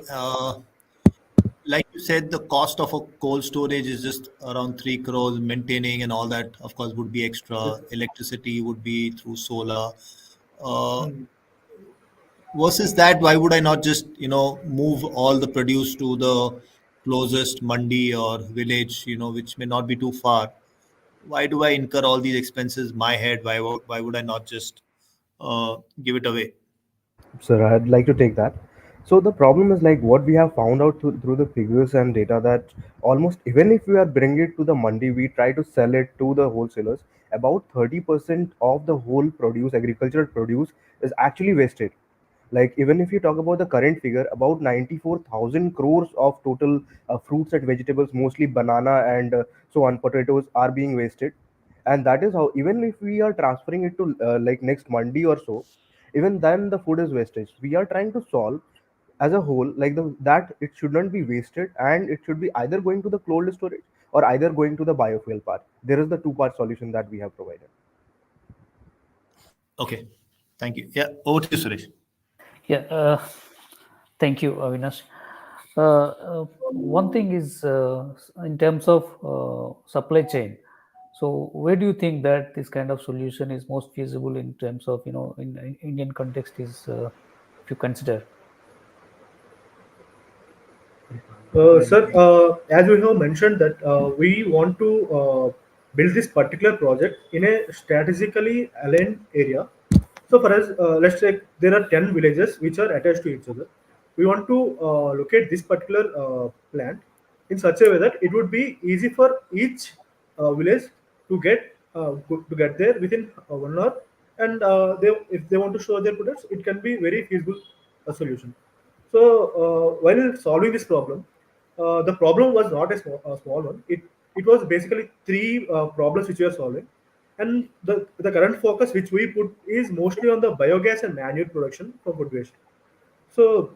Like you said, the cost of a cold storage is just around 3 crores. Maintaining and all that, of course, would be Yes, extra. sir. Electricity would be through solar. Uh, Hmm. versus that, why would I not just move all the produce to the closest mandi or village, which may not be too far? Why do I incur all these expenses my head? Why would I not just give it away? Sir, I'd like to take that. So the problem is like what we have found out through the figures and data that almost even if we are bringing it to the mandi, we try to sell it to the wholesalers. About 30% of the whole produce, agricultural produce, is actually wasted. Like even if you talk about the current figure, about 94,000 crores of total fruits and vegetables, mostly banana and so on, potatoes are being wasted. And that is how even if we are transferring it to like next mandi or so, even then the food is wastage. We are trying to solve as a whole like that it shouldn't be wasted, and it should be either going to the cold storage or either going to the biofuel part. There is the two-part solution that we have provided. Okay, thank you. Yeah, over to you, Suresh. Yeah. Thank you, Avinash. One thing is in terms of supply chain. So where do you think that this kind of solution is most feasible in terms of in Indian context is if you consider? Sir, as we have mentioned that we want to build this particular project in a strategically aligned area. So for us, let's say there are 10 villages which are attached to each other. We want to locate this particular plant in such a way that it would be easy for each village to get there within 1 hour, and if they want to show their products, it can be very feasible solution. So while solving this problem, the problem was not a small one. It was basically three problems which we are solving, and the current focus which we put is mostly on the biogas and manure production from food waste. So,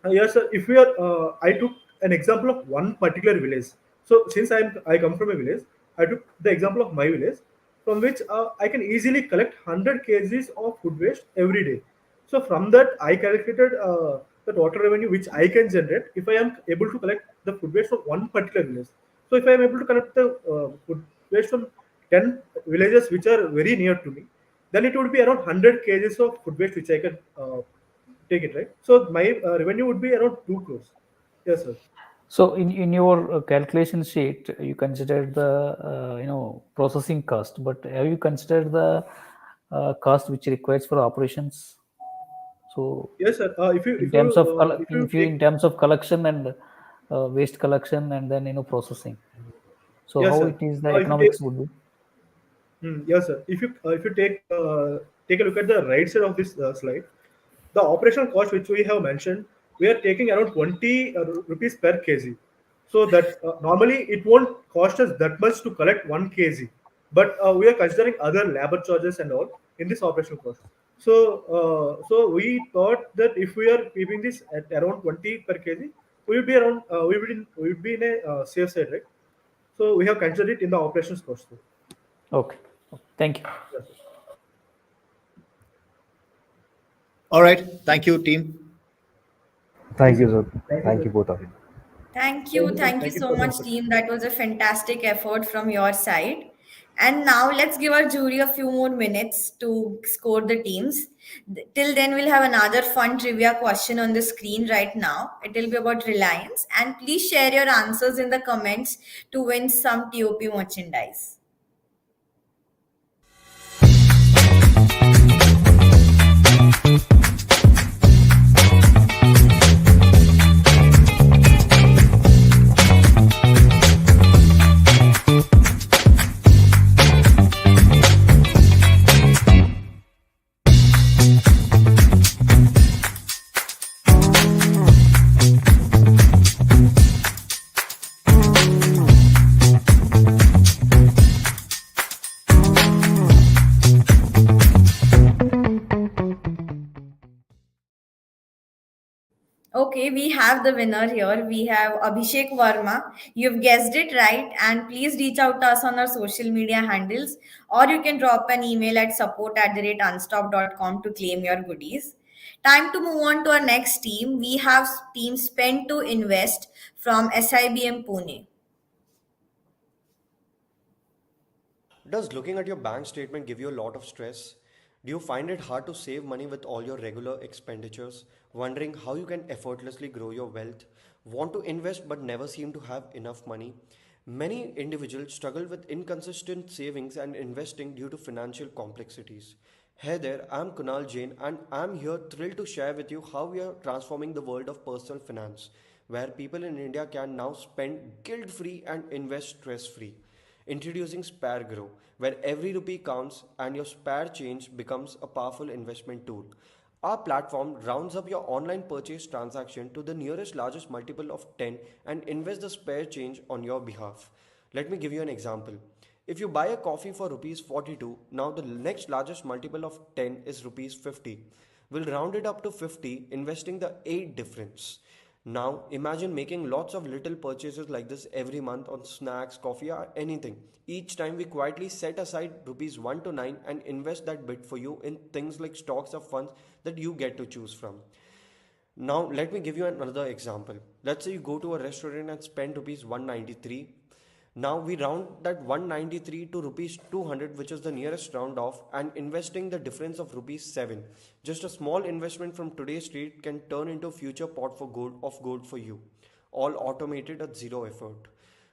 yes, sir. If we are, I took an example of one particular village. So, since I come from a village, I took the example of my village, from which I can easily collect 100 kgs of food waste every day. So, from that, I calculated the total revenue which I can generate if I am able to collect the food waste from one particular village. So, if I am able to collect the food waste from 10 villages which are very near to me, then it would be around 100 kgs of food waste which I can take it, right? So my revenue would be around 2 crores. Yes, sir. So in your calculation sheet, you considered the processing cost, but have you considered the cost which requires for operations? So Yes, sir. in terms of If you in take, terms of collection and waste collection and then processing. So yes, how sir. it is the If you take, economics would be? yes, sir. If you take a look at the right side of this slide, the operational cost which we have mentioned, we are taking around 20 rupees per kg. So that normally it won't cost us that much to collect 1 kg, but we are considering other labor charges and all in this operational cost. So so we thought that if we are keeping this at around 20 per kg, we will be around we will be in a safe side, right? So we have considered it in the operations cost too. Okay. Thank you. Yes, sir. All right. Thank you, team. Thank you, sir. Thank you, both of you. Thank Thank you. you, sir. Thank you Thank you so for the much, input. team. That was a fantastic effort from your side. And now let's give our jury a few more minutes to score the teams. Till then, we'll have another fun trivia question on the screen right now. It will be about Reliance. And please share your answers in the comments to win some T.U.P merchandise. Okay, we have the winner here. We have Abhishek Verma. You've guessed it right. And please reach out to us on our social media handles, or you can drop an email at support@unstop.com to claim your goodies. Time to move on to our next team. We have team Spend to Invest from SIBM Pune. Does looking at your bank statement give you a lot of stress? Do you find it hard to save money with all your regular expenditures? Wondering how you can effortlessly grow your wealth? Want to invest but never seem to have enough money? Many individuals struggle with inconsistent savings and investing due to financial complexities. Hey there, I'm Kunal Jain and I'm here thrilled to share with you how we are transforming the world of personal finance, where people in India can now spend guilt free and invest stress free. Introducing Spare Grow, where every rupee counts and your spare change becomes a powerful investment tool. Our platform rounds up your online purchase transaction to the nearest largest multiple of 10 and invest the spare change on your behalf. Let me give you an example. If you buy a coffee for rupees 42, now the next largest multiple of 10 is rupees 50. We'll round it up to 50, investing the 8 difference. Now, imagine making lots of little purchases like this every month on snacks, coffee, or anything. Each time we quietly set aside rupees 1 to 9 and invest that bit for you in things like stocks or funds that you get to choose from. Now, let me give you another example. Let's say you go to a restaurant and spend rupees 193. Now we round that 193 to rupees 200, which is the nearest round off, and investing the difference of rupees 7. Just a small investment from today's street can turn into future pot for gold of gold for you. All automated at zero effort.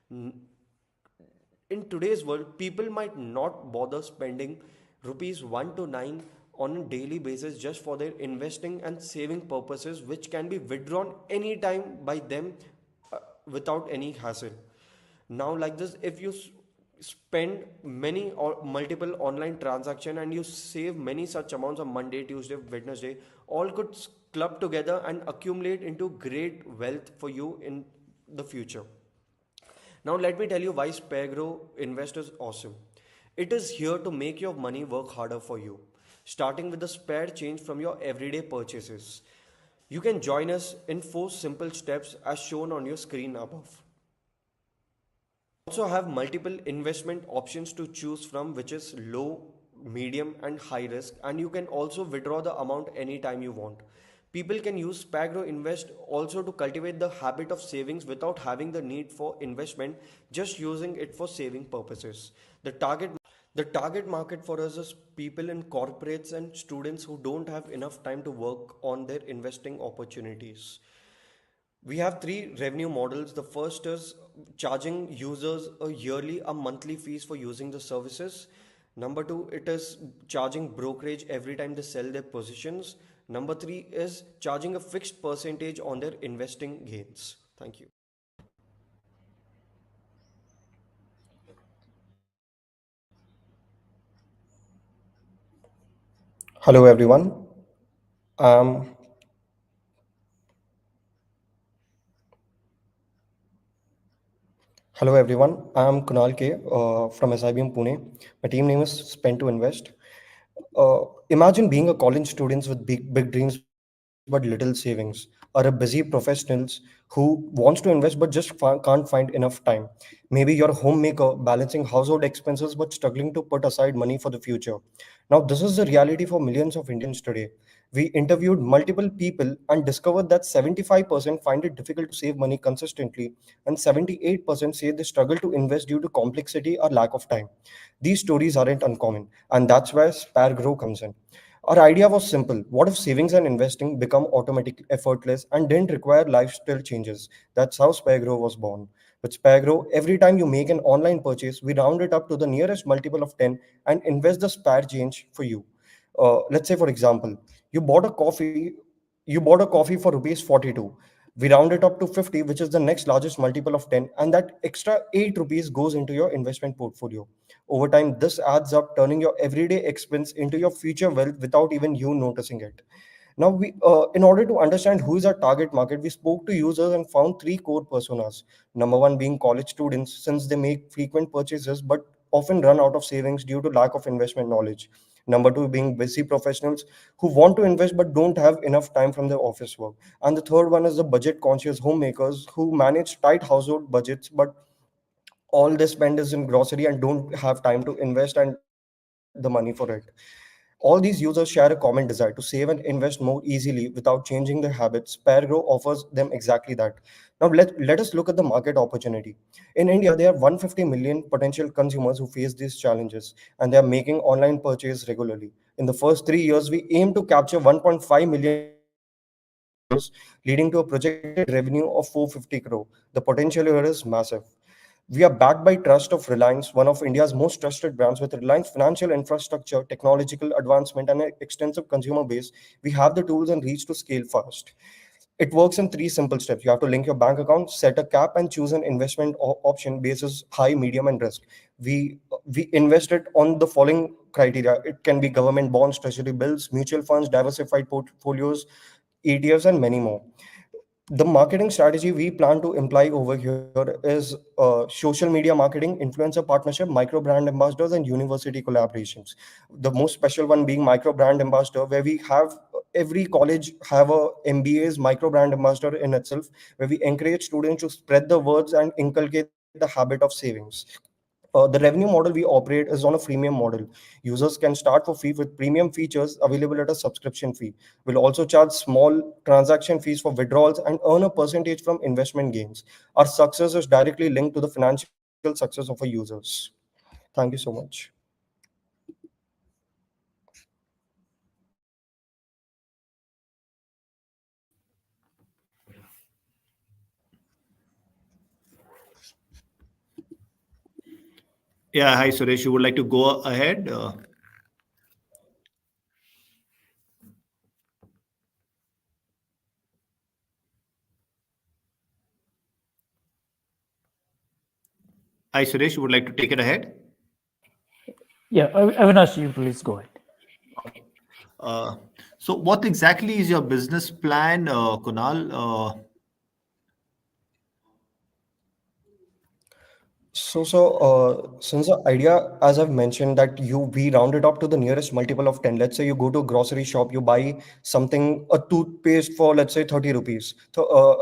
In today's world, people might not bother spending rupees 1 to 9 on a daily basis just for their investing and saving purposes, which can be withdrawn anytime by them without any hassle. Now, like this, if you spend many or multiple online transaction and you save many such amounts on Monday, Tuesday, Wednesday, all could club together and accumulate into great wealth for you in the future. Now, let me tell you why SpareGrow Invest is awesome. It is here to make your money work harder for you, starting with the spare change from your everyday purchases. You can join us in 4 simple steps as shown on your screen above. Also have multiple investment options to choose from, which is low, medium and high risk, and you can also withdraw the amount anytime you want. People can use Spagro Invest also to cultivate the habit of savings without having the need for investment, just using it for saving purposes. The target market for us is people in corporates and students who don't have enough time to work on their investing opportunities. We have 3 revenue models. The first is charging users a yearly or monthly fees for using the services. Number two, it is charging brokerage every time they sell their positions. Number three is charging a fixed percentage on their investing gains. Thank you. Hello everyone. Um, Hello everyone. I'm Kunal K from SIBM Pune. My team name is Spend to Invest. Imagine being a college student with big dreams but little savings, or a busy professionals who wants to invest but just can't find enough time. Maybe you're a homemaker balancing household expenses but struggling to put aside money for the future. Now, this is the reality for millions of Indians today. We interviewed multiple people and discovered that 75% find it difficult to save money consistently, and 78% say they struggle to invest due to complexity or lack of time. These stories aren't uncommon, and that's where Spare Grow comes in. Our idea was simple. What if savings and investing become automatic, effortless, and didn't require lifestyle changes? That's how Spare Grow was born. With Spare Grow, every time you make an online purchase, we round it up to the nearest multiple of 10 and invest the spare change for you. Let's say, for example, you bought a coffee, you bought a coffee for rupees 42. We round it up to 50, which is the next largest multiple of 10, and that extra 8 rupees goes into your investment portfolio. Over time, this adds up, turning your everyday expense into your future wealth without even you noticing it. Now, in order to understand who is our target market, we spoke to users and found 3 core personas. Number one being college students, since they make frequent purchases but often run out of savings due to lack of investment knowledge. Number two being busy professionals who want to invest but don't have enough time from their office work. And the third one is the budget conscious homemakers who manage tight household budgets but all they spend is in grocery and don't have time to invest and the money for it. All these users share a common desire to save and invest more easily without changing their habits. PairGrow offers them exactly that. Now, let us look at the market opportunity. In India, there are 150 million potential consumers who face these challenges, and they are making online purchase regularly. In the first 3 years, we aim to capture 1.5 million users, leading to a projected revenue of 450 crore. The potential here is massive. We are backed by trust of Reliance, one of India's most trusted brands. With Reliance financial infrastructure, technological advancement, and an extensive consumer base, we have the tools and reach to scale fast. It works in 3 simple steps. You have to link your bank account, set a cap, and choose an investment option basis high, medium, and risk. We invested on the following criteria. It can be government bonds, treasury bills, mutual funds, diversified portfolios, ETFs, and many more. The marketing strategy we plan to imply over here is social media marketing, influencer partnership, micro brand ambassadors, and university collaborations. The most special one being micro brand ambassador, where we have every college have a MBA's micro brand ambassador in itself, where we encourage students to spread the words and inculcate the habit of savings. The revenue model we operate is on a freemium model. Users can start for free with premium features available at a subscription fee. We'll also charge small transaction fees for withdrawals and earn a percentage from investment gains. Our success is directly linked to the financial success of our users. Thank you so much. Yeah, hi Suresh. You would like to go ahead? Hi Suresh. You would like to take it ahead? Yeah, Avinash, you please go ahead. Okay. Uh, so, what exactly is your business plan, Kunal? Since the idea, as I've mentioned, that we round it up to the nearest multiple of 10. Let's say you go to a grocery shop, you buy something, a toothpaste for, let's say, 30 rupees,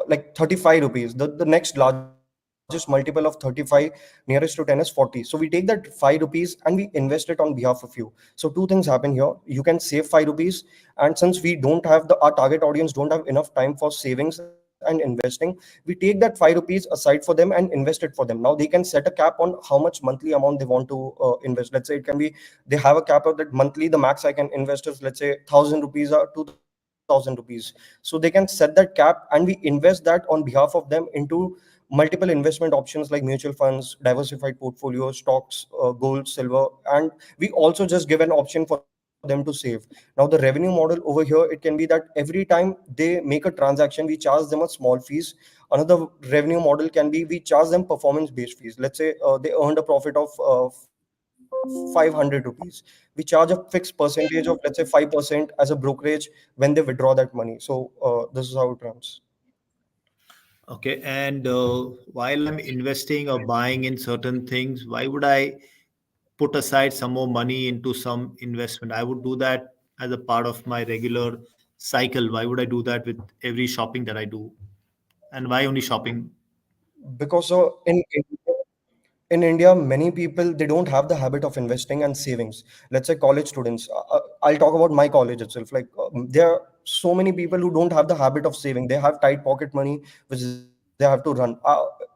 like 35 rupees. The next largest multiple of 35 nearest to 10 is 40. So we take that 5 rupees and we invest it on behalf of you. So two things happen here. You can save 5 rupees, and since we don't have our target audience don't have enough time for savings and investing, we take that 5 rupees aside for them and invest it for them. Now they can set a cap on how much monthly amount they want to invest. Let's say it can be, they have a cap of that monthly, the max I can invest is, let's say, 1,000 rupees or 2,000 rupees. So they can set that cap and we invest that on behalf of them into multiple investment options like mutual funds, diversified portfolios, stocks, gold, silver, and we also just give an option for them to save. Now the revenue model over here, it can be that every time they make a transaction, we charge them a small fees. Another revenue model can be we charge them performance based fees. Let's say they earned a profit of 500 rupees. We charge a fixed percentage of, let's say, 5% as a brokerage when they withdraw that money. So this is how it runs. Okay, and while I'm investing or buying in certain things, why would I put aside some more money into some investment? I would do that as a part of my regular cycle. Why would I do that with every shopping that I do? And why only shopping? Because in India, many people they don't have the habit of investing and savings. Let's say college students. I'll talk about my college itself. Like there are so many people who don't have the habit of saving. They have tight pocket money which they have to run.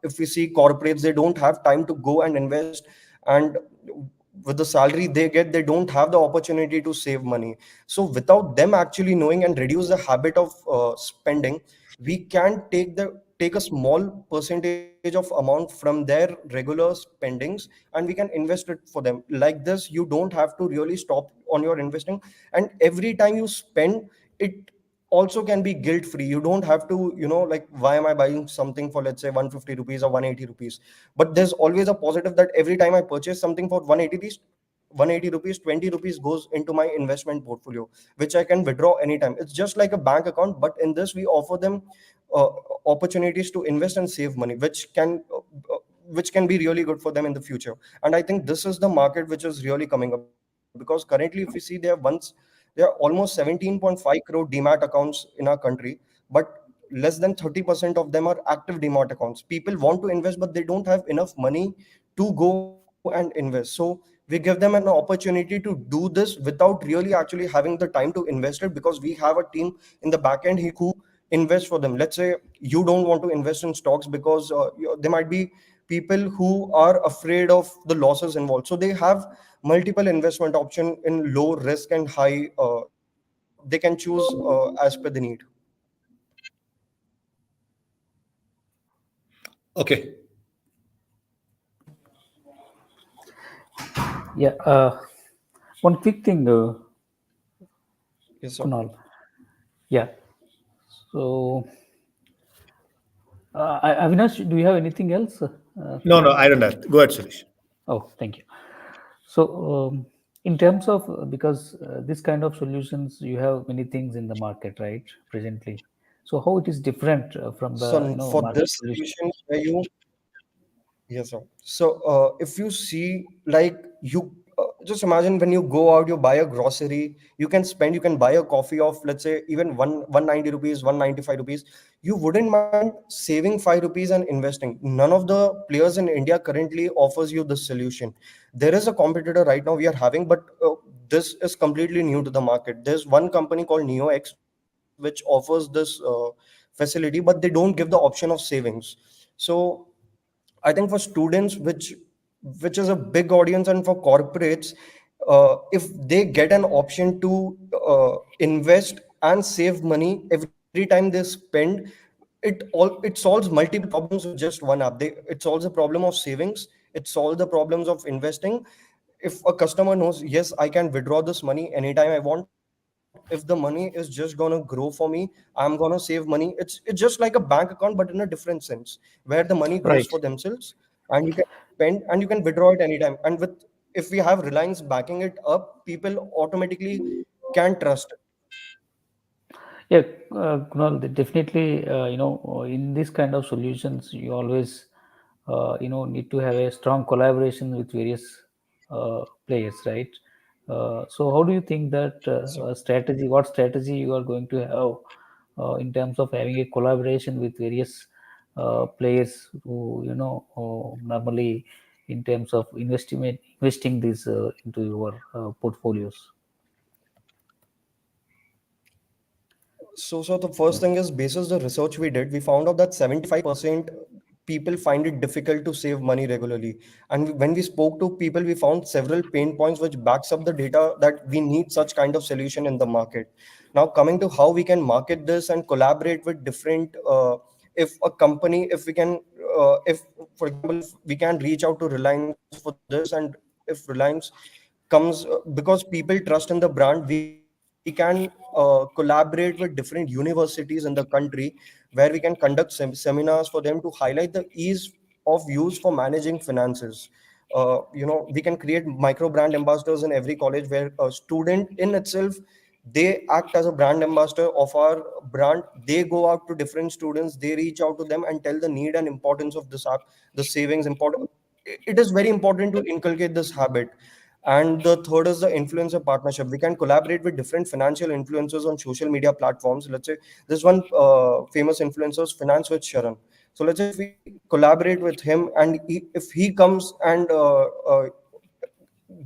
If we see corporates, they don't have time to go and invest, and with the salary they get, they don't have the opportunity to save money. So without them actually knowing and reduce the habit of spending, we can take a small percentage of amount from their regular spendings and we can invest it for them. Like this, you don't have to really stop on your investing, and every time you spend it also can be guilt free. You don't have to, like, why am I buying something for, let's say, 150 rupees or 180 rupees? But there's always a positive that every time I purchase something for 180 rupees, 20 rupees goes into my investment portfolio, which I can withdraw anytime. It's just like a bank account, but in this we offer them uh, opportunities to invest and save money, which can be really good for them in the future. And I think this is the market which is really coming up, because currently if we see, there are almost 17.5 crore demat accounts in our country, but less than 30% of them are active demat accounts. People want to invest but they don't have enough money to go and invest. So we give them an opportunity to do this without really actually having the time to invest it, because we have a team in the back end who invest for them. Let's say you don't want to invest in stocks because there might be people who are afraid of the losses involved, so they have multiple investment option in low risk and high, they can choose as per the need. Okay. Yeah, one quick thing, Yes, sir. Kunal. Yeah. So, Avinash, do you have anything else No, no, to? I don't have. Go ahead, Suresh. Oh, thank you. So, in terms of because this kind of solutions, you have many things in the market, right? Presently, so how it is different from the So for market this solution? solution where you, yes, sir. So if you see, like, just imagine when you go out, you buy a grocery, you can buy a coffee of, let's say, even 190 rupees, 195 rupees. You wouldn't mind saving 5 rupees and investing. None of the players in India currently offers you this solution. There is a competitor right now we are having, but this is completely new to the market. There's one company called NeoX which offers this facility, but they don't give the option of savings. So I think for students, which is a big audience, and for corporates, if they get an option to invest and save money every time they spend, it solves multiple problems with just one app. It solves the problem of savings. It solves the problems of investing. If a customer knows, yes, I can withdraw this money anytime I want. If the money is just gonna grow for me, I'm gonna save money. It's just like a bank account, but in a different sense, where the money grows for Right. themselves, and you can spend and you can withdraw it anytime. And with, if we have Reliance backing it up, people automatically can trust it. Yeah, Kunal, definitely, in this kind of solutions, you always, need to have a strong collaboration with various players, right? So, how do you think that strategy, what strategy you are going to have in terms of having a collaboration with various players who, normally in terms of investing this into your portfolios? So the first thing is, basis the research we did, we found out that 75% people find it difficult to save money regularly. And when we spoke to people, we found several pain points which backs up the data that we need such kind of solution in the market. Now, coming to how we can market this and collaborate with different, if a company, if we can, if for example, if we can reach out to Reliance for this, and if Reliance comes, because people trust in the brand, we can collaborate with different universities in the country, where we can conduct seminars for them to highlight the ease of use for managing finances. We can create micro brand ambassadors in every college, where a student in itself, they act as a brand ambassador of our brand. They go out to different students, they reach out to them and tell the need and importance of this app, the savings important. It is very important to inculcate this habit. And the third is the influencer partnership. We can collaborate with different financial influencers on social media platforms. Let's say this one famous influencer is Finance with Sharan. So let's say if we collaborate with him, and if he comes and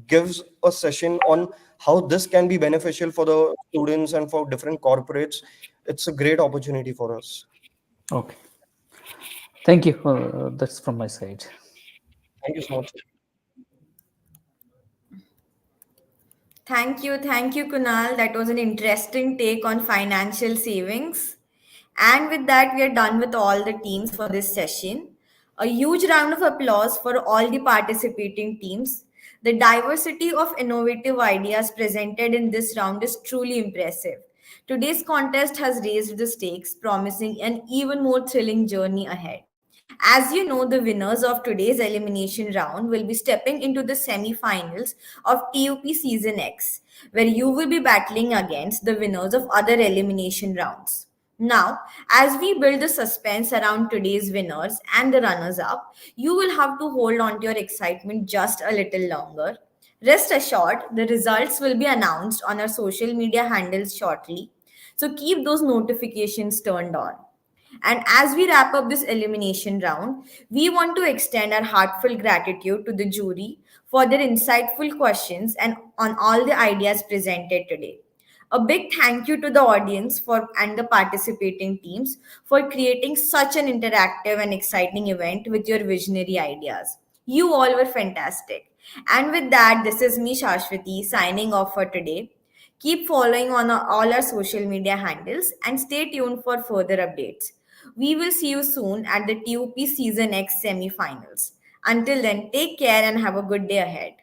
gives a session on how this can be beneficial for the students and for different corporates, it's a great opportunity for us. Okay. Thank you. That's from my side. Thank you so much. Thank you, Kunal. That was an interesting take on financial savings. And with that, we are done with all the teams for this session. A huge round of applause for all the participating teams. The diversity of innovative ideas presented in this round is truly impressive. Today's contest has raised the stakes, promising an even more thrilling journey ahead. As you know, the winners of today's elimination round will be stepping into the semi-finals of T.U.P Season X, where you will be battling against the winners of other elimination rounds. Now, as we build the suspense around today's winners and the runners up, you will have to hold on to your excitement just a little longer. Rest assured, the results will be announced on our social media handles shortly, so keep those notifications turned on. And as we wrap up this elimination round, we want to extend our heartfelt gratitude to the jury for their insightful questions and on all the ideas presented today. A big thank you to the audience for and the participating teams for creating such an interactive and exciting event with your visionary ideas. You all were fantastic. And with that, this is me, Shashwati, signing off for today. Keep following on all our social media handles and stay tuned for further updates. We will see you soon at the TUP Season X semi finals. Until then, take care and have a good day ahead.